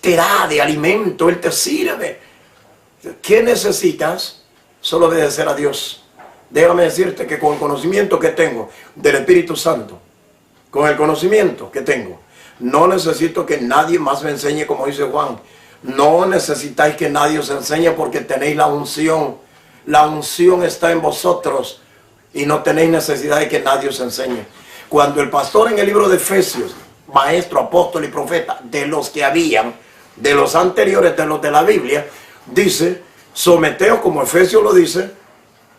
Te da de alimento, Él te sirve. ¿Qué necesitas? Solo obedecer a Dios. Déjame decirte que con el conocimiento que tengo del Espíritu Santo, con el conocimiento que tengo, no necesito que nadie más me enseñe, como dice Juan. No necesitáis que nadie os enseñe porque tenéis la unción. La unción está en vosotros y no tenéis necesidad de que nadie os enseñe. Cuando el pastor en el libro de Efesios, maestro, apóstol y profeta, de los que habían, de los anteriores, de los de la Biblia, dice, someteos, como Efesios lo dice,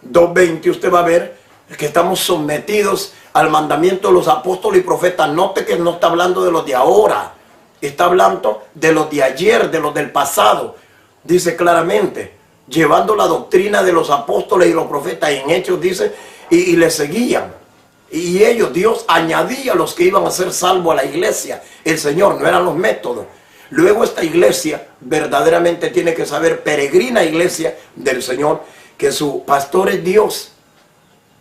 2:20, usted va a ver que estamos sometidos al mandamiento de los apóstoles y profetas. Note que no está hablando de los de ahora, está hablando de los de ayer, de los del pasado. Dice claramente, llevando la doctrina de los apóstoles y los profetas, y en Hechos dice, y le seguían. Y ellos, Dios añadía a los que iban a ser salvos a la iglesia. El Señor, no eran los métodos. Luego esta iglesia verdaderamente tiene que saber, peregrina iglesia del Señor, que su pastor es Dios.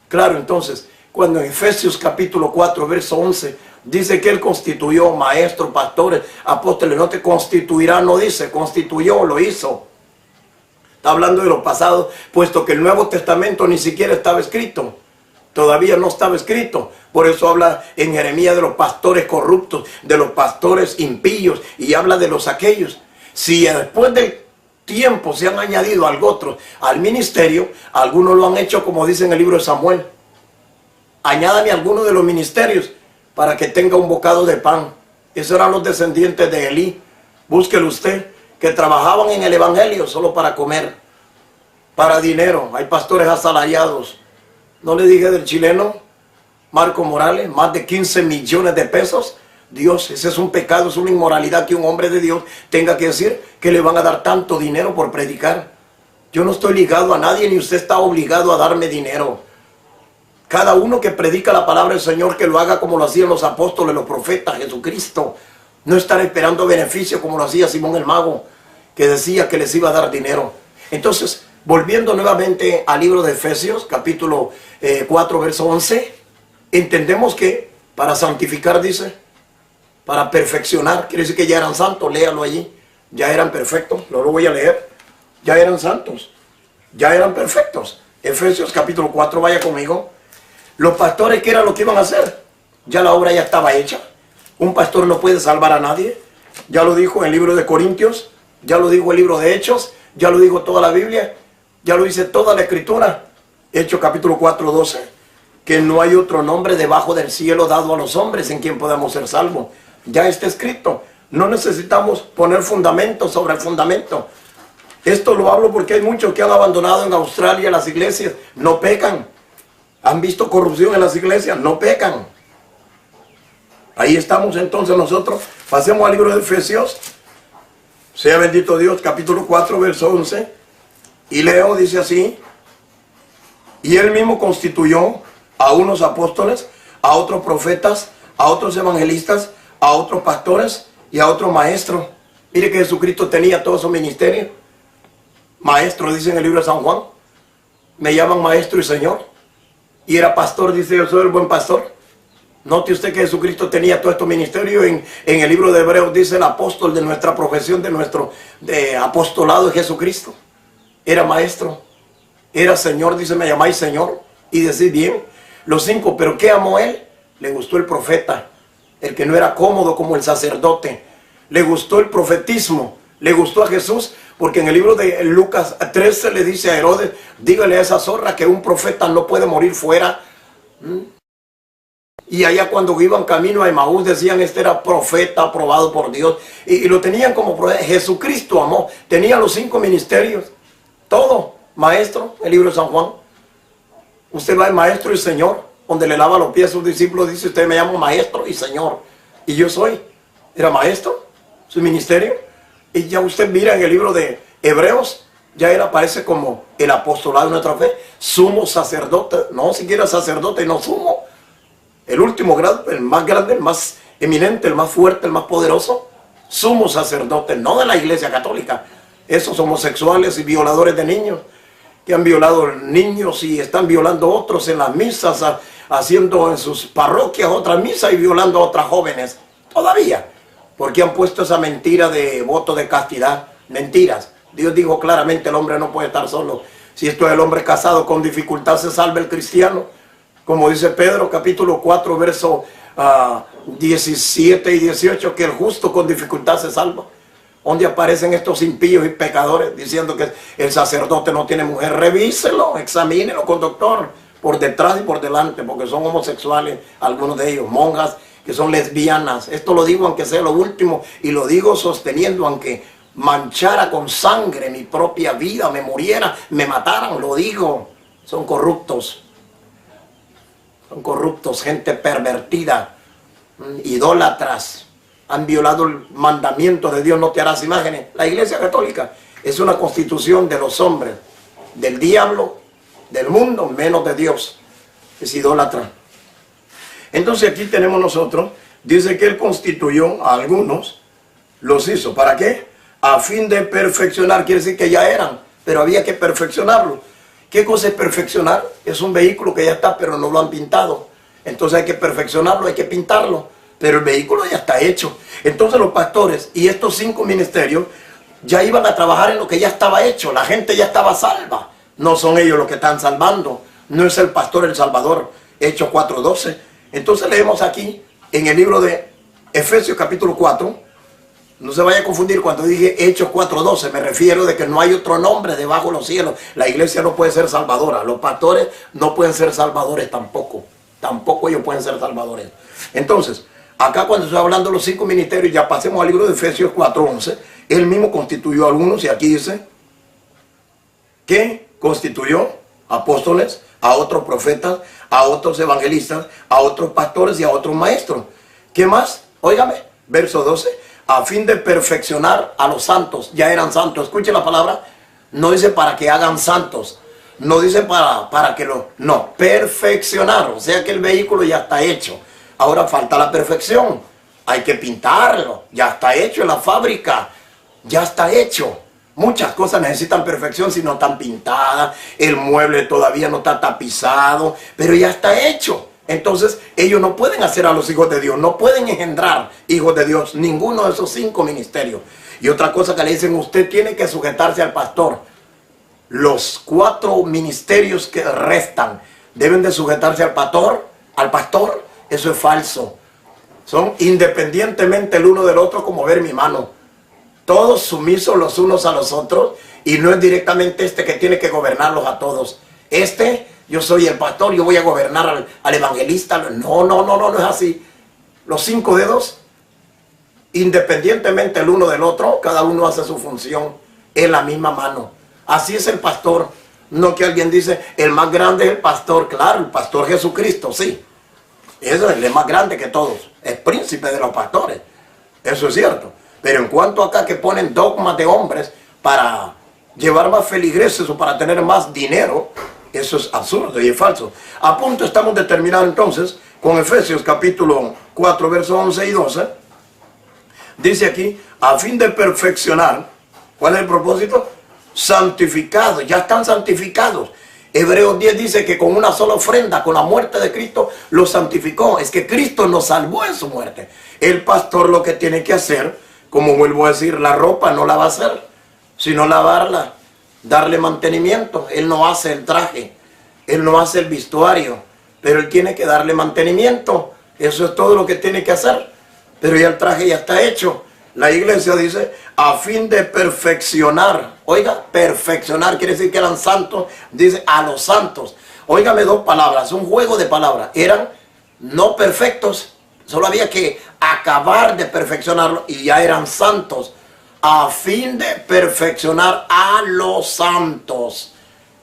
Claro, entonces, cuando en Efesios capítulo 4, verso 11, dice que Él constituyó maestros, pastores, apóstoles, no te constituirá, no dice, constituyó, lo hizo. Está hablando de lo pasado, puesto que el Nuevo Testamento ni siquiera estaba escrito. Todavía no estaba escrito. Por eso habla en Jeremías de los pastores corruptos, de los pastores impíos, y habla de los aquellos. Si después del tiempo se han añadido algo otro al ministerio, algunos lo han hecho como dice en el libro de Samuel. Añádame alguno de los ministerios para que tenga un bocado de pan. Esos eran los descendientes de Elí. Búsquelo usted, que trabajaban en el evangelio solo para comer, para dinero. Hay pastores asalariados. ¿No le dije del chileno Marco Morales? Más de 15 millones de pesos. Dios, ese es un pecado, es una inmoralidad que un hombre de Dios tenga que decir que le van a dar tanto dinero por predicar. Yo no estoy ligado a nadie, ni usted está obligado a darme dinero. Cada uno que predica la palabra del Señor, que lo haga como lo hacían los apóstoles, los profetas, Jesucristo. No estar esperando beneficio como lo hacía Simón el Mago, que decía que les iba a dar dinero. Entonces, volviendo nuevamente al libro de Efesios, capítulo 4, verso 11, entendemos que para santificar, dice, para perfeccionar, quiere decir que ya eran santos, léalo allí, ya eran perfectos, no lo voy a leer, ya eran santos, ya eran perfectos. Efesios capítulo 4, vaya conmigo. Los pastores, ¿qué era lo que iban a hacer? Ya la obra ya estaba hecha. Un pastor no puede salvar a nadie. Ya lo dijo en el libro de Corintios, ya lo dijo el libro de Hechos, ya lo dijo toda la Biblia, ya lo dice toda la Escritura. Hechos capítulo 4, 12, que no hay otro nombre debajo del cielo dado a los hombres en quien podamos ser salvos. Ya está escrito. No necesitamos poner fundamento sobre el fundamento. Esto lo hablo porque hay muchos que han abandonado en Australia las iglesias. No pecan. Han visto corrupción en las iglesias. No pecan. Ahí estamos entonces nosotros. Pasemos al libro de Efesios. Sea bendito Dios, capítulo 4, verso 11. Y leo, dice así. Y Él mismo constituyó a unos apóstoles, a otros profetas, a otros evangelistas, a otros pastores y a otros maestros. Mire que Jesucristo tenía todos esos ministerios. Maestro, dice en el libro de San Juan. me llaman maestro y señor. Y era pastor, dice, yo soy el buen pastor. Note usted que Jesucristo tenía todo este ministerio. En el libro de Hebreos dice el apóstol de nuestra profesión, de nuestro apostolado de Jesucristo. Era maestro, era señor, dice, me llamáis señor. Y decir bien, los 5, pero ¿qué amó él? Le gustó el profeta, el que no era cómodo como el sacerdote. Le gustó el profetismo, le gustó a Jesús, porque en el libro de Lucas 13 le dice a Herodes, dígale a esa zorra que un profeta no puede morir fuera. Y allá cuando iban camino a Emaús decían, este era profeta aprobado por Dios. Y lo tenían como profeta. Jesucristo amó, tenía los 5 ministerios, todo, maestro, el libro de San Juan. Usted va al maestro y señor, donde le lava los pies a sus discípulos, dice, usted me llama maestro y señor. Y yo soy, era maestro, su ministerio. Y ya usted mira en el libro de Hebreos, ya él aparece como el apostolado de nuestra fe, sumo sacerdote, no siquiera sacerdote, no sumo. El último grado, el más grande, el más eminente, el más fuerte, el más poderoso, sumo sacerdote, no de la Iglesia Católica. Esos homosexuales y violadores de niños, que han violado niños y están violando a otros en las misas, haciendo en sus parroquias otras misas y violando a otras jóvenes. Todavía, porque han puesto esa mentira de voto de castidad. Mentiras. Dios dijo claramente, el hombre no puede estar solo. Si esto es el hombre casado, con dificultad se salva el cristiano. Como dice Pedro, capítulo 4, verso 17 y 18, que el justo con dificultad se salva. Donde aparecen estos impíos y pecadores diciendo que el sacerdote no tiene mujer. Revíselo, examínelo con doctor, por detrás y por delante, porque son homosexuales, algunos de ellos, monjas que son lesbianas. Esto lo digo aunque sea lo último, y lo digo sosteniendo, aunque manchara con sangre mi propia vida, me muriera, me mataran, lo digo. Son corruptos. Son corruptos, gente pervertida, idólatras. Han violado el mandamiento de Dios, no te harás imágenes. La Iglesia Católica es una constitución de los hombres, del diablo, del mundo, menos de Dios. Es idólatra. Entonces aquí tenemos nosotros, dice que Él constituyó a algunos, los hizo. ¿Para qué? A fin de perfeccionar, quiere decir que ya eran, pero había que perfeccionarlo. ¿Qué cosa es perfeccionar? Es un vehículo que ya está, pero no lo han pintado. Entonces hay que perfeccionarlo, hay que pintarlo. Pero el vehículo ya está hecho. Entonces los pastores y estos 5 ministerios ya iban a trabajar en lo que ya estaba hecho. La gente ya estaba salva. No son ellos los que están salvando. No es el pastor el salvador. Hechos 4:12. Entonces leemos aquí en el libro de Efesios capítulo 4. No se vaya a confundir cuando dije Hechos 4:12. Me refiero de que no hay otro nombre debajo de los cielos. La iglesia no puede ser salvadora. Los pastores no pueden ser salvadores tampoco. Tampoco ellos pueden ser salvadores. Entonces, acá cuando estoy hablando de los 5 ministerios, ya pasemos al libro de Efesios 4:11. Él mismo constituyó a algunos, y aquí dice que constituyó apóstoles, a otros profetas, a otros evangelistas, a otros pastores y a otros maestros. ¿Qué más? Óigame, verso 12. A fin de perfeccionar a los santos. Ya eran santos. Escuche la palabra. No dice para que hagan santos. No dice para que lo... No, perfeccionar. O sea que el vehículo ya está hecho. Ahora falta la perfección. Hay que pintarlo. Ya está hecho en la fábrica. Ya está hecho. Muchas cosas necesitan perfección si no están pintadas. El mueble todavía no está tapizado. Pero ya está hecho. Entonces ellos no pueden hacer a los hijos de Dios. No pueden engendrar hijos de Dios. Ninguno de esos 5 ministerios. Y otra cosa que le dicen, usted tiene que sujetarse al pastor. Los 4 ministerios que restan deben de sujetarse al pastor. Al pastor. Eso es falso. Son independientemente el uno del otro, como ver mi mano. Todos sumisos los unos a los otros. Y no es directamente este que tiene que gobernarlos a todos. Yo soy el pastor, yo voy a gobernar al evangelista. No es así. Los 5 dedos, independientemente el uno del otro, cada uno hace su función en la misma mano. Así es el pastor. No que alguien dice, el más grande es el pastor. Claro, el pastor Jesucristo, sí. Eso es el más grande que todos. Es príncipe de los pastores. Eso es cierto. Pero en cuanto acá que ponen dogmas de hombres para llevar más feligreses o para tener más dinero, eso es absurdo y es falso. A punto estamos de terminar entonces con Efesios capítulo 4, versos 11 y 12. Dice aquí, a fin de perfeccionar. ¿Cuál es el propósito? Santificados. Ya están santificados. Hebreos 10 dice que con una sola ofrenda, con la muerte de Cristo, lo santificó. Es que Cristo nos salvó en su muerte. El pastor lo que tiene que hacer, como vuelvo a decir, la ropa no la va a hacer, sino lavarla, darle mantenimiento. Él no hace el traje, él no hace el vestuario, pero él tiene que darle mantenimiento. Eso es todo lo que tiene que hacer. Pero ya el traje ya está hecho. La iglesia dice, a fin de perfeccionar. Oiga, perfeccionar quiere decir que eran santos. Dice, a los santos. Óigame, dos palabras, un juego de palabras. Eran no perfectos, solo había que acabar de perfeccionarlo y ya eran santos. A fin de perfeccionar a los santos.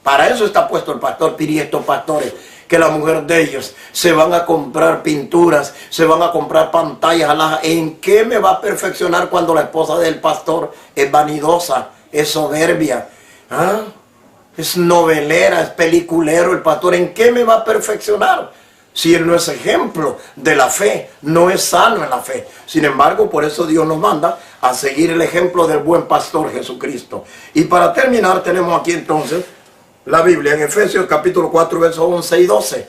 Para eso está puesto el pastor Piri, estos pastores, que la mujer de ellos se van a comprar pinturas, se van a comprar pantallas alhajas. ¿En qué me va a perfeccionar cuando la esposa del pastor es vanidosa, es soberbia? ¿Ah? Es novelera, es peliculero el pastor. ¿En qué me va a perfeccionar? Si él no es ejemplo de la fe, no es sano en la fe. Sin embargo, por eso Dios nos manda a seguir el ejemplo del buen pastor Jesucristo. Y para terminar, tenemos aquí entonces la Biblia en Efesios capítulo 4, versos 11 y 12,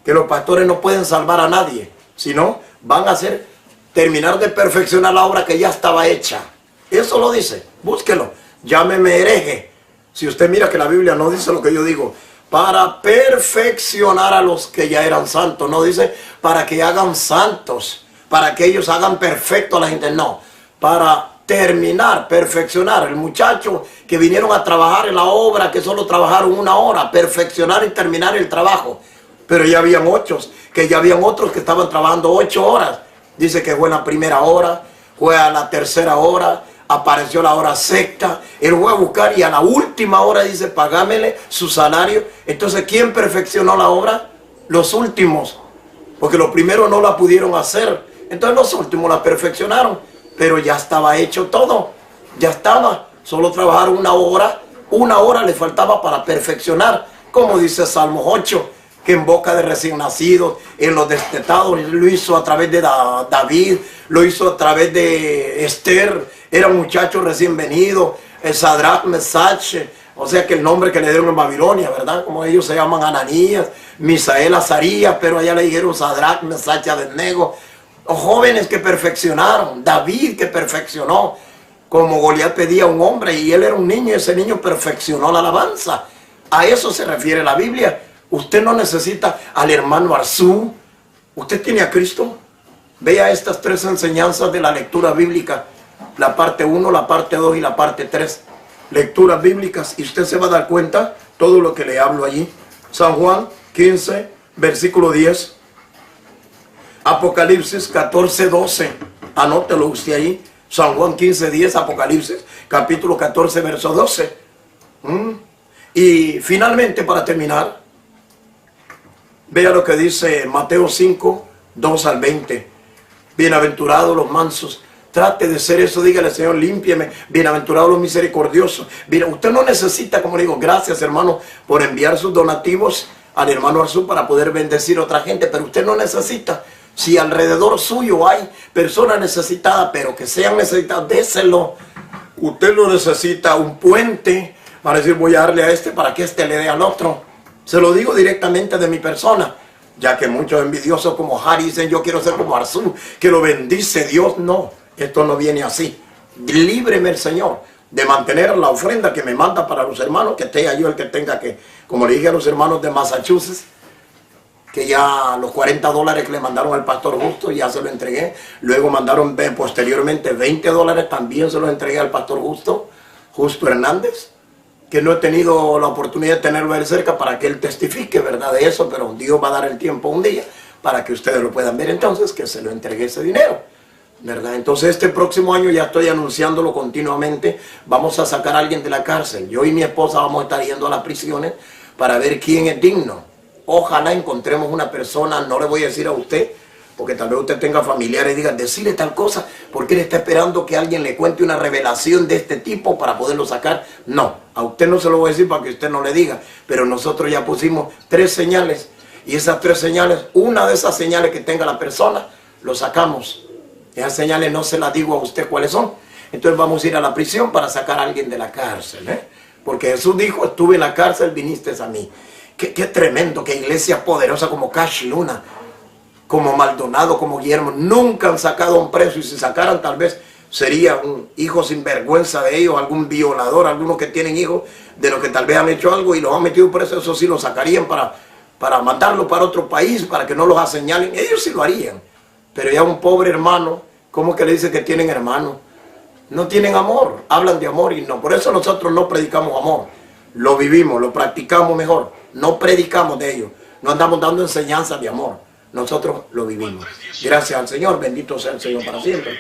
que los pastores no pueden salvar a nadie, sino van a hacer terminar de perfeccionar la obra que ya estaba hecha. Eso lo dice, búsquelo, llámeme hereje. Si usted mira que la Biblia no dice lo que yo digo, para perfeccionar a los que ya eran santos, no dice para que hagan santos, para que ellos hagan perfecto a la gente, no, para terminar, perfeccionar. El muchacho que vinieron a trabajar en la obra, que solo trabajaron una hora, perfeccionar y terminar el trabajo. Pero ya habían otros que estaban trabajando 8 horas. Dice que fue en la primera hora, fue a la tercera hora, apareció la hora sexta, él fue a buscar y a la última hora dice, pagámele su salario. Entonces, ¿quién perfeccionó la obra? Los últimos, porque los primeros no la pudieron hacer. Entonces los últimos la perfeccionaron. Pero ya estaba hecho todo, ya estaba, solo trabajaron una hora le faltaba para perfeccionar, como dice Salmo 8, que en boca de recién nacidos, en los destetados, lo hizo a través de David, lo hizo a través de Esther, era un muchacho recién venido, Sadrach, Mesach, o sea que el nombre que le dieron en Babilonia, ¿verdad? Como ellos se llaman Ananías, Misael, Azarías, pero allá le dijeron Sadrach, Mesach, Abednego. Jóvenes que perfeccionaron, David que perfeccionó, como Goliat pedía a un hombre y él era un niño y ese niño perfeccionó la alabanza. A eso se refiere la Biblia. Usted no necesita al hermano Arzú, usted tiene a Cristo. Vea estas 3 enseñanzas de la lectura bíblica, la parte 1, la parte 2 y la parte 3. Lecturas bíblicas y usted se va a dar cuenta todo lo que le hablo allí. San Juan 15, versículo 10. Apocalipsis 14, 12, anótelo usted ahí, San Juan 15, 10, Apocalipsis, capítulo 14, verso 12. Y finalmente, para terminar, vea lo que dice Mateo 5, 2 al 20. Bienaventurados los mansos. Trate de ser eso, dígale, Señor, límpieme. Bienaventurados los misericordiosos. Mira, usted no necesita, como le digo, gracias hermano por enviar sus donativos al hermano Arzú para poder bendecir a otra gente, pero usted no necesita. Si alrededor suyo hay personas necesitadas, pero que sean necesitadas, déselo. Usted no necesita un puente para decir voy a darle a este para que este le dé al otro. Se lo digo directamente de mi persona, ya que muchos envidiosos como Harry dicen yo quiero ser como Arzú, que lo bendice Dios. No, esto no viene así. Líbreme el Señor de mantener la ofrenda que me manda para los hermanos, que tenga yo el que tenga que, como le dije a los hermanos de Massachusetts, que ya los $40 que le mandaron al pastor Justo, ya se lo entregué. Luego mandaron posteriormente $20, también se los entregué al pastor Justo Hernández, que no he tenido la oportunidad de tenerlo de cerca para que él testifique, ¿verdad? De eso, pero Dios va a dar el tiempo un día para que ustedes lo puedan ver entonces, que se lo entregué ese dinero, ¿verdad? Entonces este próximo año ya estoy anunciándolo continuamente, vamos a sacar a alguien de la cárcel. Yo y mi esposa vamos a estar yendo a las prisiones para ver quién es digno. Ojalá encontremos una persona, no le voy a decir a usted, porque tal vez usted tenga familiares y diga, decirle tal cosa, porque él está esperando que alguien le cuente una revelación de este tipo para poderlo sacar. No, a usted no se lo voy a decir para que usted no le diga, pero nosotros ya pusimos 3 señales, y esas 3 señales, una de esas señales que tenga la persona, lo sacamos. Esas señales no se las digo a usted cuáles son. Entonces vamos a ir a la prisión para sacar a alguien de la cárcel, porque Jesús dijo, estuve en la cárcel, viniste a mí. Qué tremendo que iglesias poderosas como Cash Luna, como Maldonado, como Guillermo, nunca han sacado a un preso, y si sacaran tal vez sería un hijo sinvergüenza de ellos, algún violador, algunos que tienen hijos de los que tal vez han hecho algo y los han metido preso. Eso sí lo sacarían para mandarlos para otro país, para que no los aseñalen. Ellos sí lo harían. Pero ya un pobre hermano, ¿cómo que le dice que tienen hermanos? No tienen amor, hablan de amor y no. Por eso nosotros no predicamos amor, lo vivimos, lo practicamos mejor. No predicamos de ellos, no andamos dando enseñanzas de amor. Nosotros lo vivimos. Gracias al Señor, bendito sea el Señor para siempre.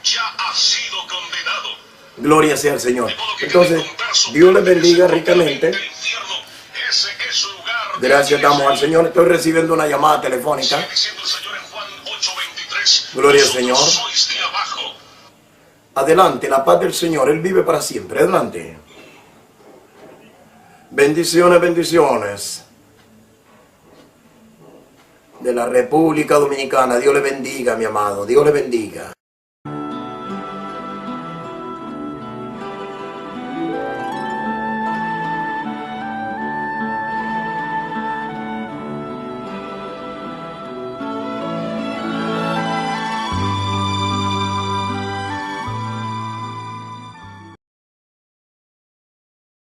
Ya ha sido condenado. Gloria sea al Señor. Entonces, Dios les bendiga ricamente. Gracias damos al Señor. Estoy recibiendo una llamada telefónica. Gloria al Señor. Adelante, la paz del Señor, Él vive para siempre. Adelante. Bendiciones, bendiciones. De la República Dominicana. Dios le bendiga, mi amado. Dios le bendiga.